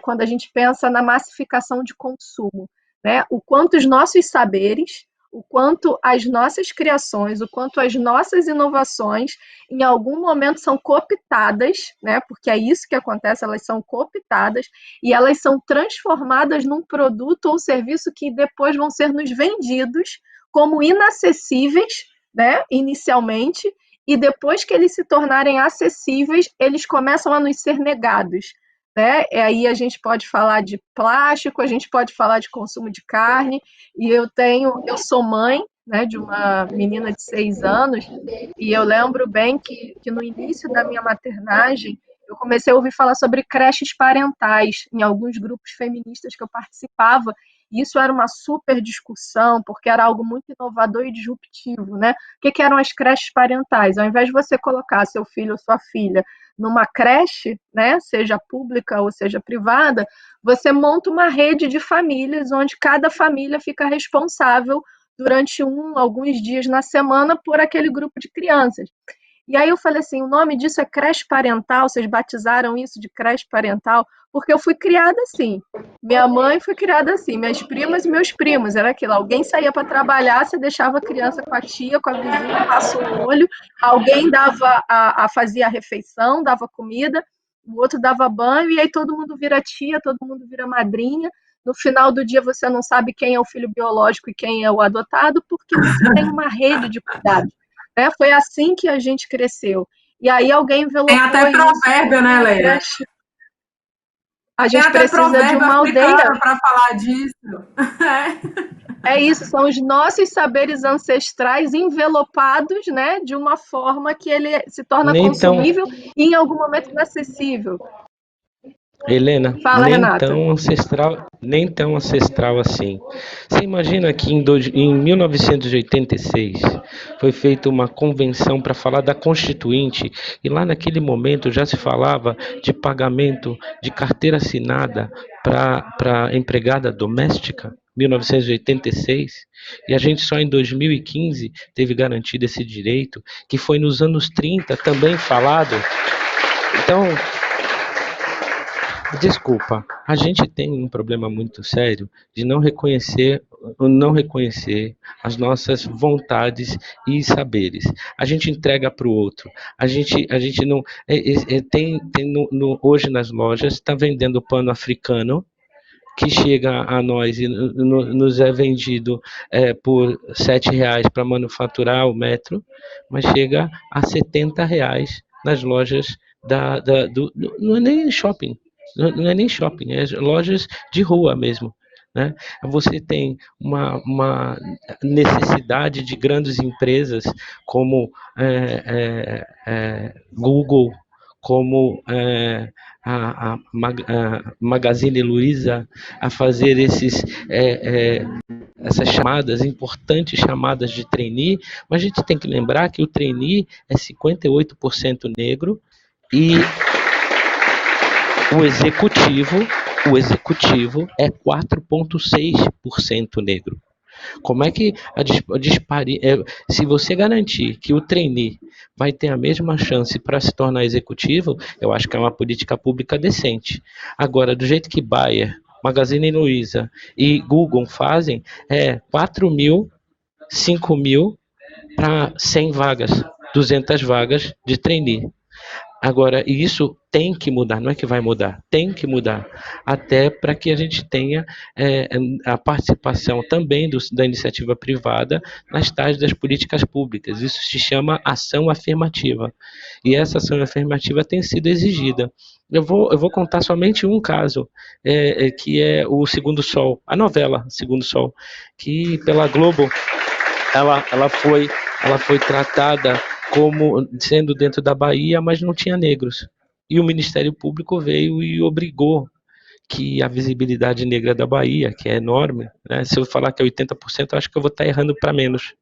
quando a gente pensa na massificação de consumo, né? O quanto os nossos saberes, o quanto as nossas criações, o quanto as nossas inovações, em algum momento são cooptadas, né? Porque é isso que acontece, elas são cooptadas e elas são transformadas num produto ou serviço que depois vão ser nos vendidos como inacessíveis, né? Inicialmente, e depois que eles se tornarem acessíveis, eles começam a nos ser negados. Né? E aí a gente pode falar de plástico, a gente pode falar de consumo de carne, e eu sou mãe, né, de uma menina de 6 anos, e eu lembro bem que no início da minha maternagem, eu comecei a ouvir falar sobre creches parentais em alguns grupos feministas que eu participava, e isso era uma super discussão, porque era algo muito inovador e disruptivo, né? O que eram as creches parentais? Ao invés de você colocar seu filho ou sua filha numa creche, né, seja pública ou seja privada, você monta uma rede de famílias onde cada família fica responsável durante alguns dias na semana por aquele grupo de crianças. E aí eu falei assim, o nome disso é creche parental, vocês batizaram isso de creche parental, porque eu fui criada assim. Minha mãe foi criada assim, minhas primas e meus primos, era aquilo, alguém saía para trabalhar, você deixava a criança com a tia, com a vizinha, passa o olho, alguém fazia a refeição, dava comida, o outro dava banho, e aí todo mundo vira tia, todo mundo vira madrinha. No final do dia você não sabe quem é o filho biológico e quem é o adotado, porque você tem uma rede de cuidados. Né? Foi assim que a gente cresceu. E aí alguém envelopou isso. Tem até provérbio, né, Leila? A gente precisa de uma aldeia para falar disso. É isso, são os nossos saberes ancestrais envelopados, né, de uma forma que ele se torna consumível e em algum momento inacessível. Helena, Fala, Renato. Nem tão ancestral assim. Você imagina que em 1986 foi feita uma convenção para falar da Constituinte, e lá naquele momento já se falava de pagamento de carteira assinada para empregada doméstica, 1986, e a gente só em 2015 teve garantido esse direito, que foi nos anos 30 também falado. Então, desculpa, a gente tem um problema muito sério de não reconhecer as nossas vontades e saberes. A gente entrega para o outro. A gente não hoje nas lojas está vendendo pano africano que chega a nós e nos é vendido por R$7 para manufaturar o metro, mas chega a R$70 nas lojas não é nem shopping. Não é nem shopping, é lojas de rua mesmo. Né? Você tem uma necessidade de grandes empresas como Google, como a Magazine Luiza, a fazer essas chamadas, importantes chamadas de trainee, mas a gente tem que lembrar que o trainee é 58% negro e o executivo é 4,6% negro. Como é que se você garantir que o trainee vai ter a mesma chance para se tornar executivo, eu acho que é uma política pública decente. Agora, do jeito que Bayer, Magazine Luiza e Google fazem, 4 mil, 5 mil para 100 vagas, 200 vagas de trainee. Agora, e isso tem que mudar, não é que vai mudar, tem que mudar, até para que a gente tenha a participação também da iniciativa privada nas tais das políticas públicas. Isso se chama ação afirmativa, e essa ação afirmativa tem sido exigida. Eu vou contar somente um caso, que é o Segundo Sol, a novela Segundo Sol, que pela Globo ela foi tratada como sendo dentro da Bahia, mas não tinha negros. E o Ministério Público veio e obrigou que a visibilidade negra da Bahia, que é enorme, né? Se eu falar que é 80%, acho que eu vou estar errando para menos,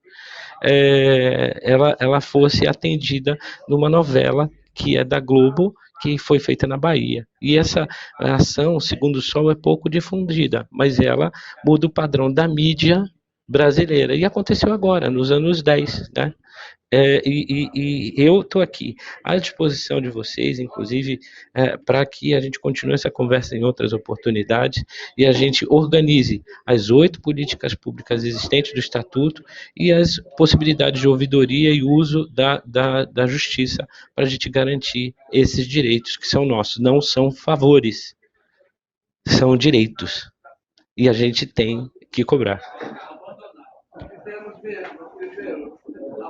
ela fosse atendida numa novela que é da Globo, que foi feita na Bahia. E essa ação, segundo o Sol, é pouco difundida, mas ela muda o padrão da mídia brasileira. E aconteceu agora, nos anos 10, né? E eu estou aqui à disposição de vocês, inclusive, para que a gente continue essa conversa em outras oportunidades e a gente organize as 8 políticas públicas existentes do Estatuto e as possibilidades de ouvidoria e uso da justiça para a gente garantir esses direitos que são nossos. Não são favores, são direitos. E a gente tem que cobrar.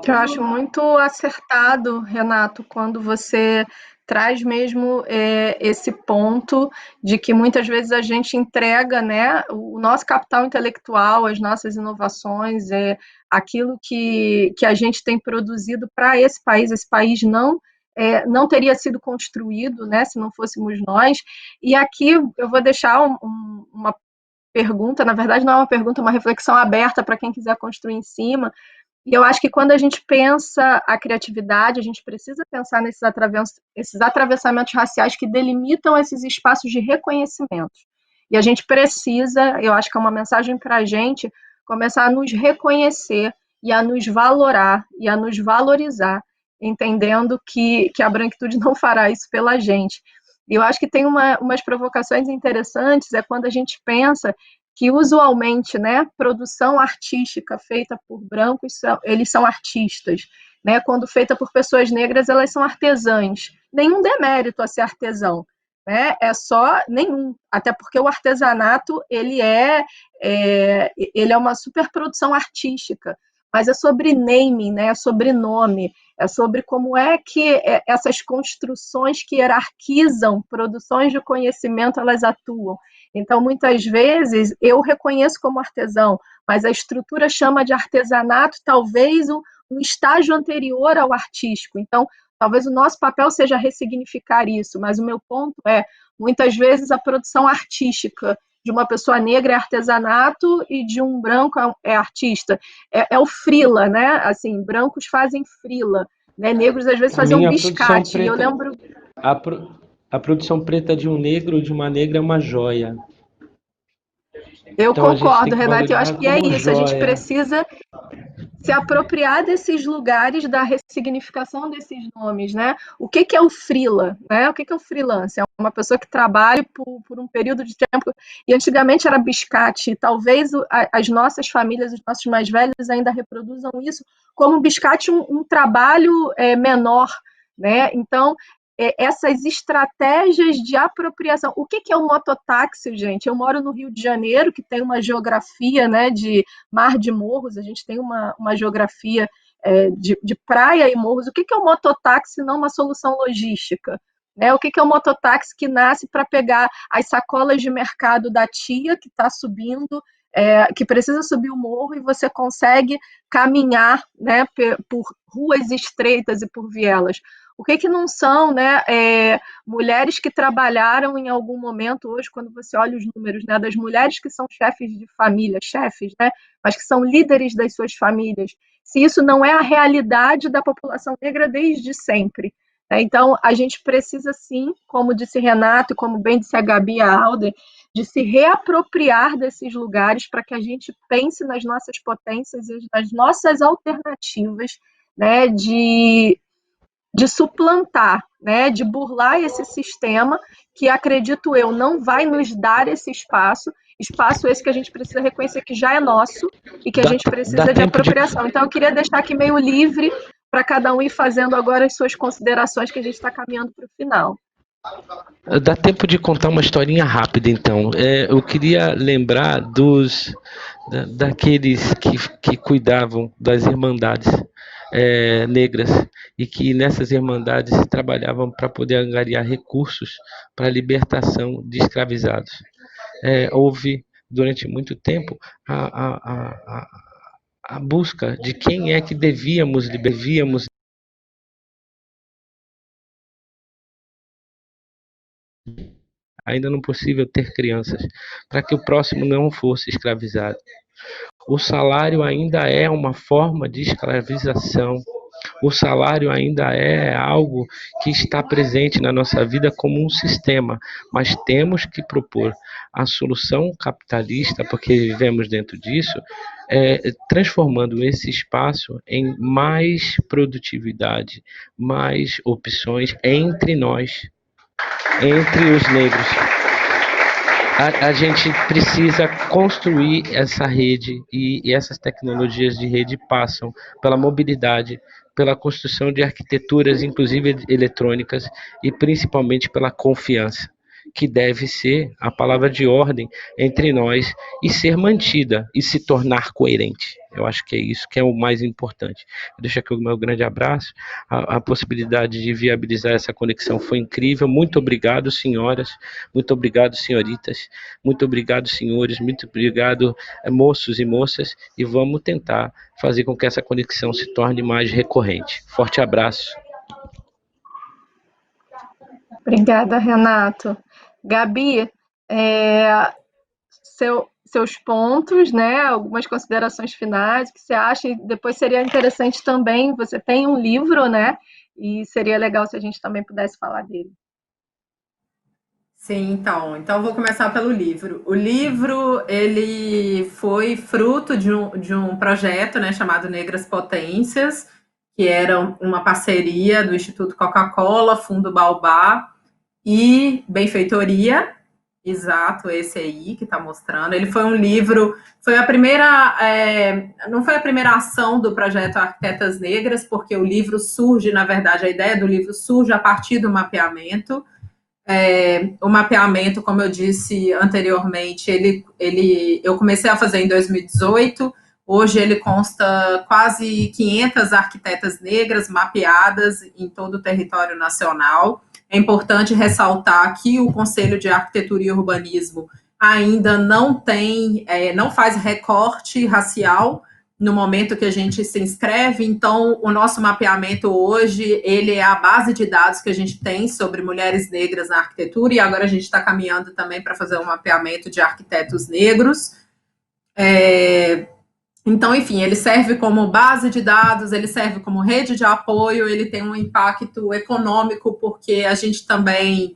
Eu acho muito acertado, Renato, quando você traz mesmo esse ponto de que muitas vezes a gente entrega, né, o nosso capital intelectual, as nossas inovações, aquilo que a gente tem produzido para esse país não teria sido construído, né, se não fôssemos nós. E aqui eu vou deixar uma pergunta, na verdade não é uma pergunta, é uma reflexão aberta para quem quiser construir em cima. E eu acho que quando a gente pensa a criatividade, a gente precisa pensar nesses atravessamentos raciais que delimitam esses espaços de reconhecimento. E a gente precisa, eu acho que é uma mensagem para a gente, começar a nos reconhecer e a nos valorar e a nos valorizar, entendendo que a branquitude não fará isso pela gente. E eu acho que tem umas provocações interessantes, quando a gente pensa que usualmente, né, produção artística feita por brancos, eles são artistas, né? Quando feita por pessoas negras, elas são artesãs. Nenhum demérito a ser artesão, né? É só nenhum, até porque o artesanato ele é uma superprodução artística, mas é sobre naming, né? É sobre nome, é sobre como é que essas construções que hierarquizam produções de conhecimento elas atuam. Então, muitas vezes, eu reconheço como artesão, mas a estrutura chama de artesanato talvez um estágio anterior ao artístico. Então, talvez o nosso papel seja ressignificar isso, mas o meu ponto muitas vezes a produção artística de uma pessoa negra é artesanato e de um branco é artista. É o frila, né? Assim, brancos fazem frila, né? Negros às vezes faziam biscate. Eu lembro... A produção preta de um negro, de uma negra, é uma joia. Eu concordo, Renato. Eu acho que é isso. Joia. A gente precisa se apropriar desses lugares da ressignificação desses nomes, né? O que é o freela, né? O que é o freelance? É uma pessoa que trabalha por um período de tempo, e antigamente era biscate, talvez as nossas famílias, os nossos mais velhos ainda reproduzam isso como biscate, um trabalho menor, né? Então, essas estratégias de apropriação. O que é o mototáxi, gente? Eu moro no Rio de Janeiro, que tem uma geografia, né, de mar de morros, a gente tem uma geografia de praia e morros. O que é o mototáxi, não uma solução logística? Né? O que é o mototáxi que nasce para pegar as sacolas de mercado da tia que está subindo, que precisa subir o morro, e você consegue caminhar, né, por ruas estreitas e por vielas? O que não são, né, mulheres que trabalharam em algum momento hoje, quando você olha os números, né, das mulheres que são chefes de família, né, mas que são líderes das suas famílias, se isso não é a realidade da população negra desde sempre. Né? Então, a gente precisa sim, como disse Renato, e como bem disse a Gabi Alder, de se reapropriar desses lugares para que a gente pense nas nossas potências e nas nossas alternativas, né, de suplantar, né, de burlar esse sistema que, acredito eu, não vai nos dar esse espaço esse que a gente precisa reconhecer que já é nosso e que a gente precisa de apropriação. Então, eu queria deixar aqui meio livre para cada um ir fazendo agora as suas considerações, que a gente está caminhando para o final. Dá tempo de contar uma historinha rápida, então. Eu queria lembrar daqueles que cuidavam das irmandades negras e que nessas irmandades trabalhavam para poder angariar recursos para a libertação de escravizados. Houve, durante muito tempo, a busca de quem é que devíamos ainda não possível ter crianças, para que o próximo não fosse escravizado. O salário ainda é uma forma de escravização. O salário ainda é algo que está presente na nossa vida como um sistema, mas temos que propor a solução capitalista, porque vivemos dentro disso, transformando esse espaço em mais produtividade, mais opções entre nós, entre os negros. A gente precisa construir essa rede e essas tecnologias de rede passam pela mobilidade, pela construção de arquiteturas, inclusive eletrônicas, e principalmente pela confiança, que deve ser a palavra de ordem entre nós e ser mantida e se tornar coerente. Eu acho que é isso que é o mais importante. Eu deixo aqui o meu grande abraço. A possibilidade de viabilizar essa conexão foi incrível. Muito obrigado, senhoras. Muito obrigado, senhoritas. Muito obrigado, senhores. Muito obrigado, moços e moças. E vamos tentar fazer com que essa conexão se torne mais recorrente. Forte abraço. Obrigada, Renato. Gabi, seus pontos, né? Algumas considerações finais, o que você acha? E depois seria interessante também, você tem um livro, né? E seria legal se a gente também pudesse falar dele. Sim, então eu vou começar pelo livro. O livro, ele foi fruto de um projeto, né, chamado Negras Potências, que era uma parceria do Instituto Coca-Cola, Fundo Baobá e Benfeitoria. Exato, esse aí que está mostrando. Ele foi um livro, não foi a primeira ação do projeto Arquitetas Negras, porque o livro surge, na verdade, a ideia do livro surge a partir do mapeamento. O mapeamento, como eu disse anteriormente, eu comecei a fazer em 2018, hoje ele consta quase 500 arquitetas negras mapeadas em todo o território nacional. É importante ressaltar que o Conselho de Arquitetura e Urbanismo ainda não faz recorte racial no momento que a gente se inscreve, então o nosso mapeamento hoje, ele é a base de dados que a gente tem sobre mulheres negras na arquitetura, e agora a gente está caminhando também para fazer um mapeamento de arquitetos negros. Então, enfim, ele serve como base de dados, ele serve como rede de apoio, ele tem um impacto econômico, porque a gente também,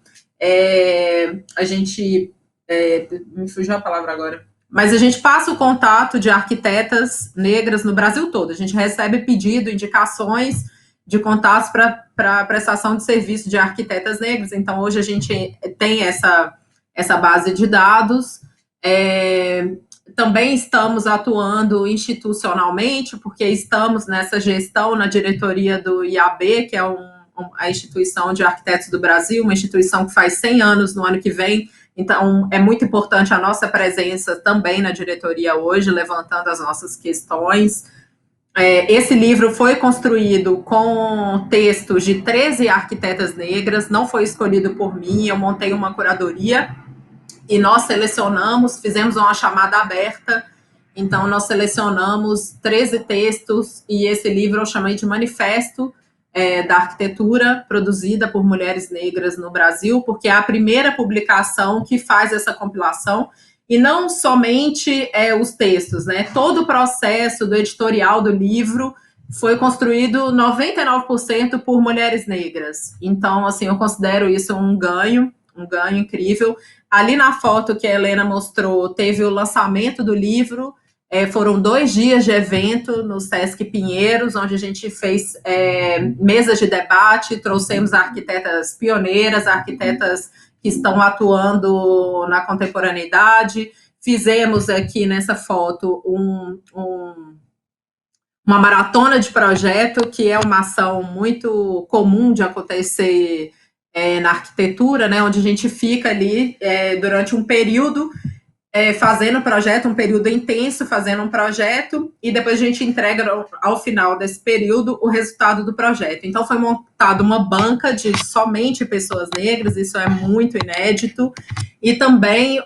me fugiu a palavra agora, mas a gente passa o contato de arquitetas negras no Brasil todo, a gente recebe pedido, indicações de contatos para prestação de serviço de arquitetas negras, então hoje a gente tem essa base de dados. Também estamos atuando institucionalmente, porque estamos nessa gestão na diretoria do IAB, que é a Instituição de Arquitetos do Brasil, uma instituição que faz 100 anos no ano que vem, então é muito importante a nossa presença também na diretoria hoje, levantando as nossas questões. Esse livro foi construído com textos de 13 arquitetas negras, não foi escolhido por mim, eu montei uma curadoria, e nós selecionamos, fizemos uma chamada aberta, então nós selecionamos 13 textos, e esse livro eu chamei de Manifesto da Arquitetura, produzida por mulheres negras no Brasil, porque é a primeira publicação que faz essa compilação, e não somente os textos, né? Todo o processo do editorial do livro foi construído 99% por mulheres negras. Então, assim, eu considero isso um ganho incrível. Ali na foto que a Helena mostrou, teve o lançamento do livro, foram 2 dias de evento no Sesc Pinheiros, onde a gente fez mesas de debate, trouxemos arquitetas pioneiras, arquitetas que estão atuando na contemporaneidade, fizemos aqui nessa foto uma maratona de projeto, que é uma ação muito comum de acontecer na arquitetura, né, onde a gente fica ali durante um período fazendo o projeto, um período intenso fazendo um projeto, e depois a gente entrega ao final desse período o resultado do projeto. Então foi montada uma banca de somente pessoas negras, isso é muito inédito, e também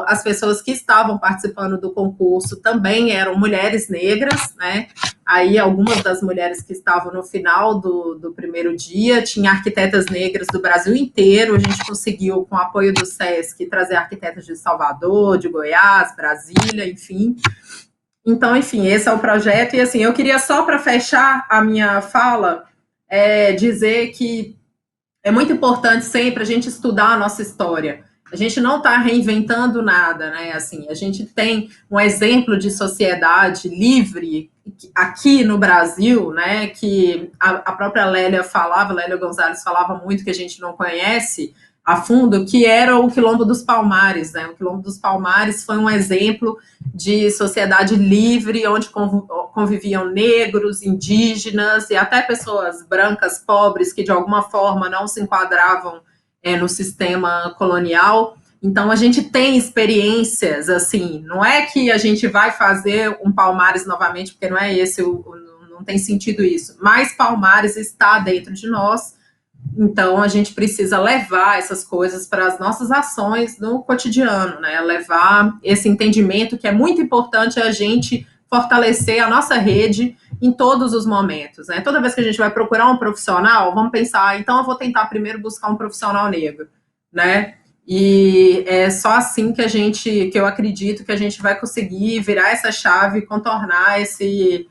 as pessoas que estavam participando do concurso também eram mulheres negras, né? Aí algumas das mulheres que estavam no final do primeiro dia, tinha arquitetas negras do Brasil inteiro, a gente conseguiu, com o apoio do SESC, trazer arquitetas de Salvador, de Goiás, Brasília, enfim. Então, enfim, esse é o projeto, e assim, eu queria só para fechar a minha fala, dizer que é muito importante sempre a gente estudar a nossa história. A gente não está reinventando nada, né? Assim, a gente tem um exemplo de sociedade livre aqui no Brasil, né? Que a própria Lélia Gonzalez falava muito, que a gente não conhece a fundo, que era o Quilombo dos Palmares, né? O Quilombo dos Palmares foi um exemplo de sociedade livre, onde conviviam negros, indígenas e até pessoas brancas, pobres, que de alguma forma não se enquadravam no sistema colonial. Então, a gente tem experiências, assim, não é que a gente vai fazer um Palmares novamente, porque não é esse, não tem sentido isso, mas Palmares está dentro de nós, então a gente precisa levar essas coisas para as nossas ações no cotidiano, né? Levar esse entendimento que é muito importante a gente fortalecer a nossa rede em todos os momentos, né? Toda vez que a gente vai procurar um profissional, vamos pensar, então eu vou tentar primeiro buscar um profissional negro, né? E é só assim que eu acredito que a gente vai conseguir virar essa chave e contornar esse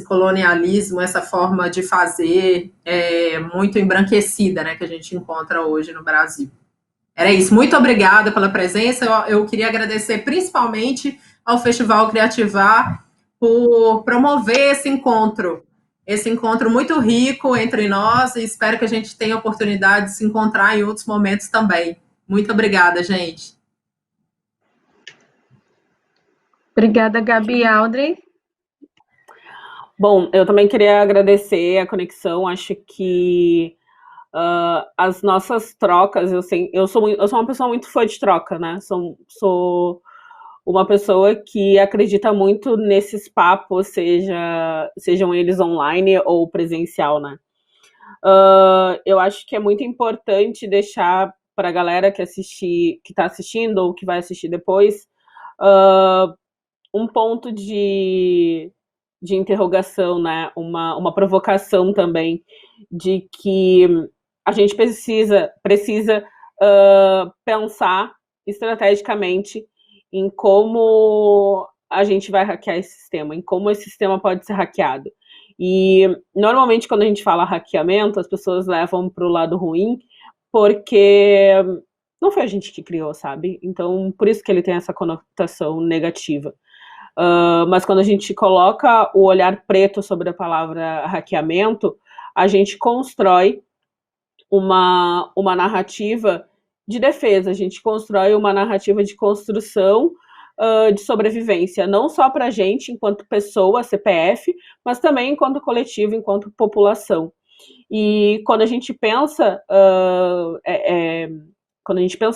colonialismo, essa forma de fazer muito embranquecida, né, que a gente encontra hoje no Brasil. Era isso. Muito obrigada pela presença. Eu queria agradecer principalmente ao Festival Criativar por promover esse encontro muito rico entre nós, e espero que a gente tenha a oportunidade de se encontrar em outros momentos também. Muito obrigada, gente. Obrigada, Gabi. Audrey? Bom, eu também queria agradecer a conexão. Acho que as nossas trocas, eu sou uma pessoa muito fã de troca, né? Sou uma pessoa que acredita muito nesses papos, sejam eles online ou presencial, né? Eu acho que é muito importante deixar para a galera que está assistindo ou que vai assistir depois um ponto de interrogação, né? Uma provocação também, de que a gente precisa pensar estrategicamente em como a gente vai hackear esse sistema, em como esse sistema pode ser hackeado. E normalmente quando a gente fala hackeamento, as pessoas levam para o lado ruim, porque não foi a gente que criou, sabe? Então, por isso que ele tem essa conotação negativa. Mas quando a gente coloca o olhar preto sobre a palavra hackeamento, a gente constrói uma narrativa de defesa, a gente constrói uma narrativa de construção de sobrevivência, não só para a gente, enquanto pessoa, CPF, mas também enquanto coletivo, enquanto população. E quando a gente pensa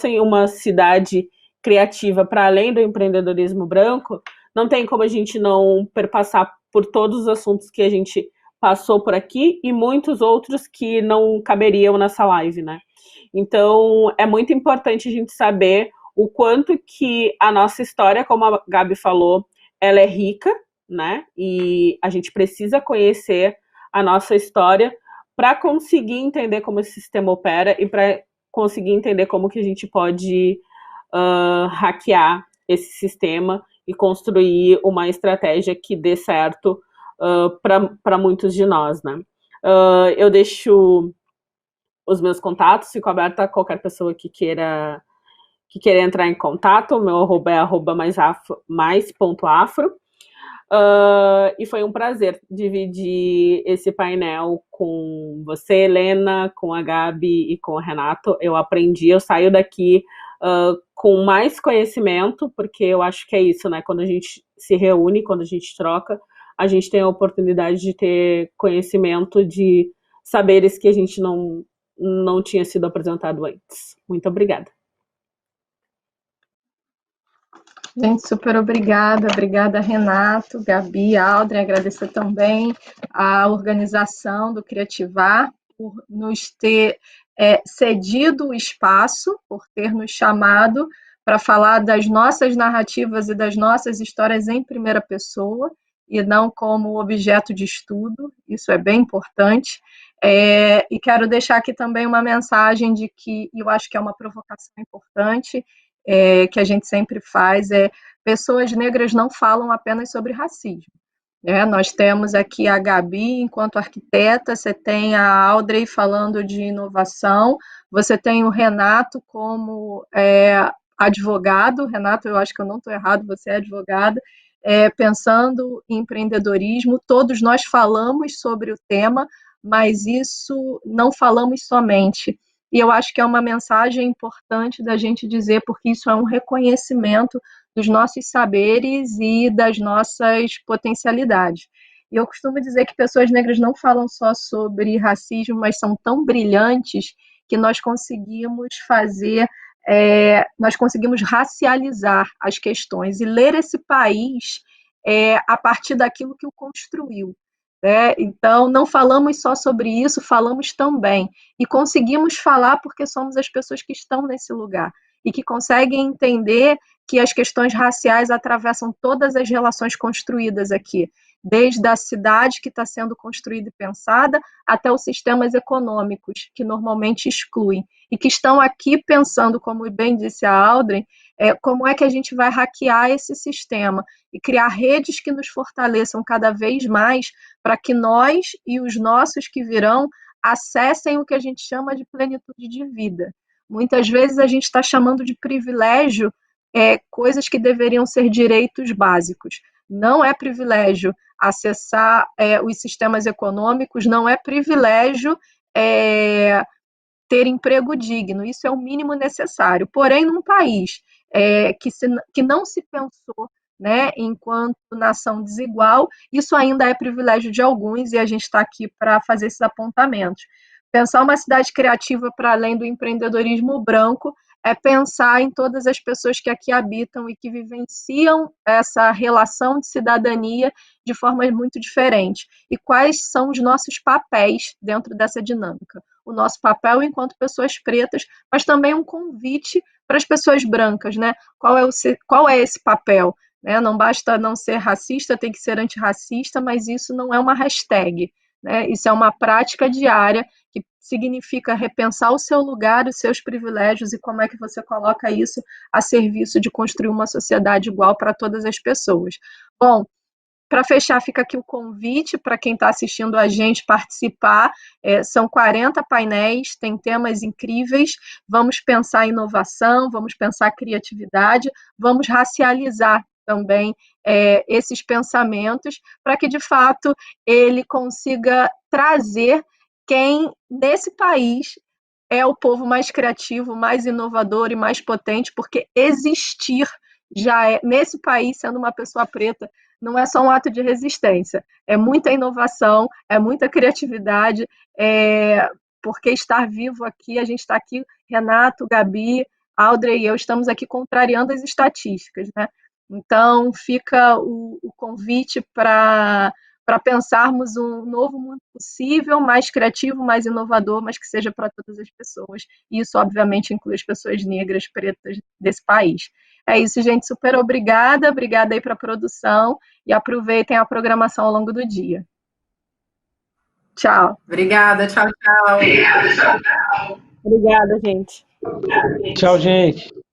em uma cidade criativa para além do empreendedorismo branco, não tem como a gente não perpassar por todos os assuntos que a gente passou por aqui e muitos outros que não caberiam nessa live, né? Então, é muito importante a gente saber o quanto que a nossa história, como a Gabi falou, ela é rica, né? E a gente precisa conhecer a nossa história para conseguir entender como esse sistema opera e para conseguir entender como que a gente pode hackear esse sistema e construir uma estratégia que dê certo para muitos de nós, né? Eu deixo os meus contatos, fico aberta a qualquer pessoa que queira entrar em contato. O meu arroba é mais.afro. E foi um prazer dividir esse painel com você, Helena, com a Gabi e com o Renato. Eu aprendi, eu saio daqui com mais conhecimento, porque eu acho que é isso, né? Quando a gente se reúne, quando a gente troca, a gente tem a oportunidade de ter conhecimento de saberes que a gente não tinha sido apresentado antes. Muito obrigada. Gente, super obrigada. Obrigada, Renato, Gabi, Aldrin. Agradecer também a organização do Criativar por nos ter cedido o espaço, por ter nos chamado para falar das nossas narrativas e das nossas histórias em primeira pessoa e não como objeto de estudo. Isso é bem importante. E quero deixar aqui também uma mensagem de que eu acho que é uma provocação importante, que a gente sempre faz, pessoas negras não falam apenas sobre racismo. Nós temos aqui a Gabi enquanto arquiteta, você tem a Audrey falando de inovação, você tem o Renato como advogado. Renato, eu acho que eu não estou errado, você é advogada, pensando em empreendedorismo. Todos nós falamos sobre o tema, mas isso não falamos somente. E eu acho que é uma mensagem importante da gente dizer, porque isso é um reconhecimento dos nossos saberes e das nossas potencialidades. E eu costumo dizer que pessoas negras não falam só sobre racismo, mas são tão brilhantes que nós conseguimos nós conseguimos racializar as questões e ler esse país a partir daquilo que o construiu. Então, não falamos só sobre isso, falamos também. E conseguimos falar porque somos as pessoas que estão nesse lugar e que conseguem entender que as questões raciais atravessam todas as relações construídas aqui, desde a cidade que está sendo construída e pensada, até os sistemas econômicos, que normalmente excluem, e que estão aqui pensando, como bem disse a Aldrin, como é que a gente vai hackear esse sistema e criar redes que nos fortaleçam cada vez mais para que nós e os nossos que virão acessem o que a gente chama de plenitude de vida. Muitas vezes a gente está chamando de privilégio coisas que deveriam ser direitos básicos. Não é privilégio acessar os sistemas econômicos, não é privilégio ter emprego digno, isso é o mínimo necessário. Porém, num país que não se pensou, enquanto nação desigual, isso ainda é privilégio de alguns e a gente está aqui para fazer esses apontamentos. Pensar uma cidade criativa para além do empreendedorismo branco é pensar em todas as pessoas que aqui habitam e que vivenciam essa relação de cidadania de formas muito diferentes. E quais são os nossos papéis dentro dessa dinâmica? O nosso papel enquanto pessoas pretas, mas também um convite para as pessoas brancas, Qual é esse papel? Não basta não ser racista, tem que ser antirracista, mas isso não é uma hashtag, Isso é uma prática diária que significa repensar o seu lugar, os seus privilégios e como é que você coloca isso a serviço de construir uma sociedade igual para todas as pessoas. Bom, para fechar, fica aqui o convite para quem está assistindo a gente participar. São 40 painéis, tem temas incríveis. Vamos pensar inovação, vamos pensar criatividade, vamos racializar também esses pensamentos para que, de fato, ele consiga trazer quem, nesse país, é o povo mais criativo, mais inovador e mais potente, porque existir já é, nesse país, sendo uma pessoa preta, não é só um ato de resistência, é muita inovação, é muita criatividade, porque estar vivo aqui, a gente está aqui, Renato, Gabi, Audrey e eu estamos aqui contrariando as estatísticas, Então, fica o convite para pensarmos um novo mundo possível, mais criativo, mais inovador, mas que seja para todas as pessoas. E isso, obviamente, inclui as pessoas negras, pretas desse país. É isso, gente. Super obrigada. Obrigada aí para a produção. E aproveitem a programação ao longo do dia. Tchau. Obrigada. Tchau, tchau. Obrigada, gente. Tchau, gente.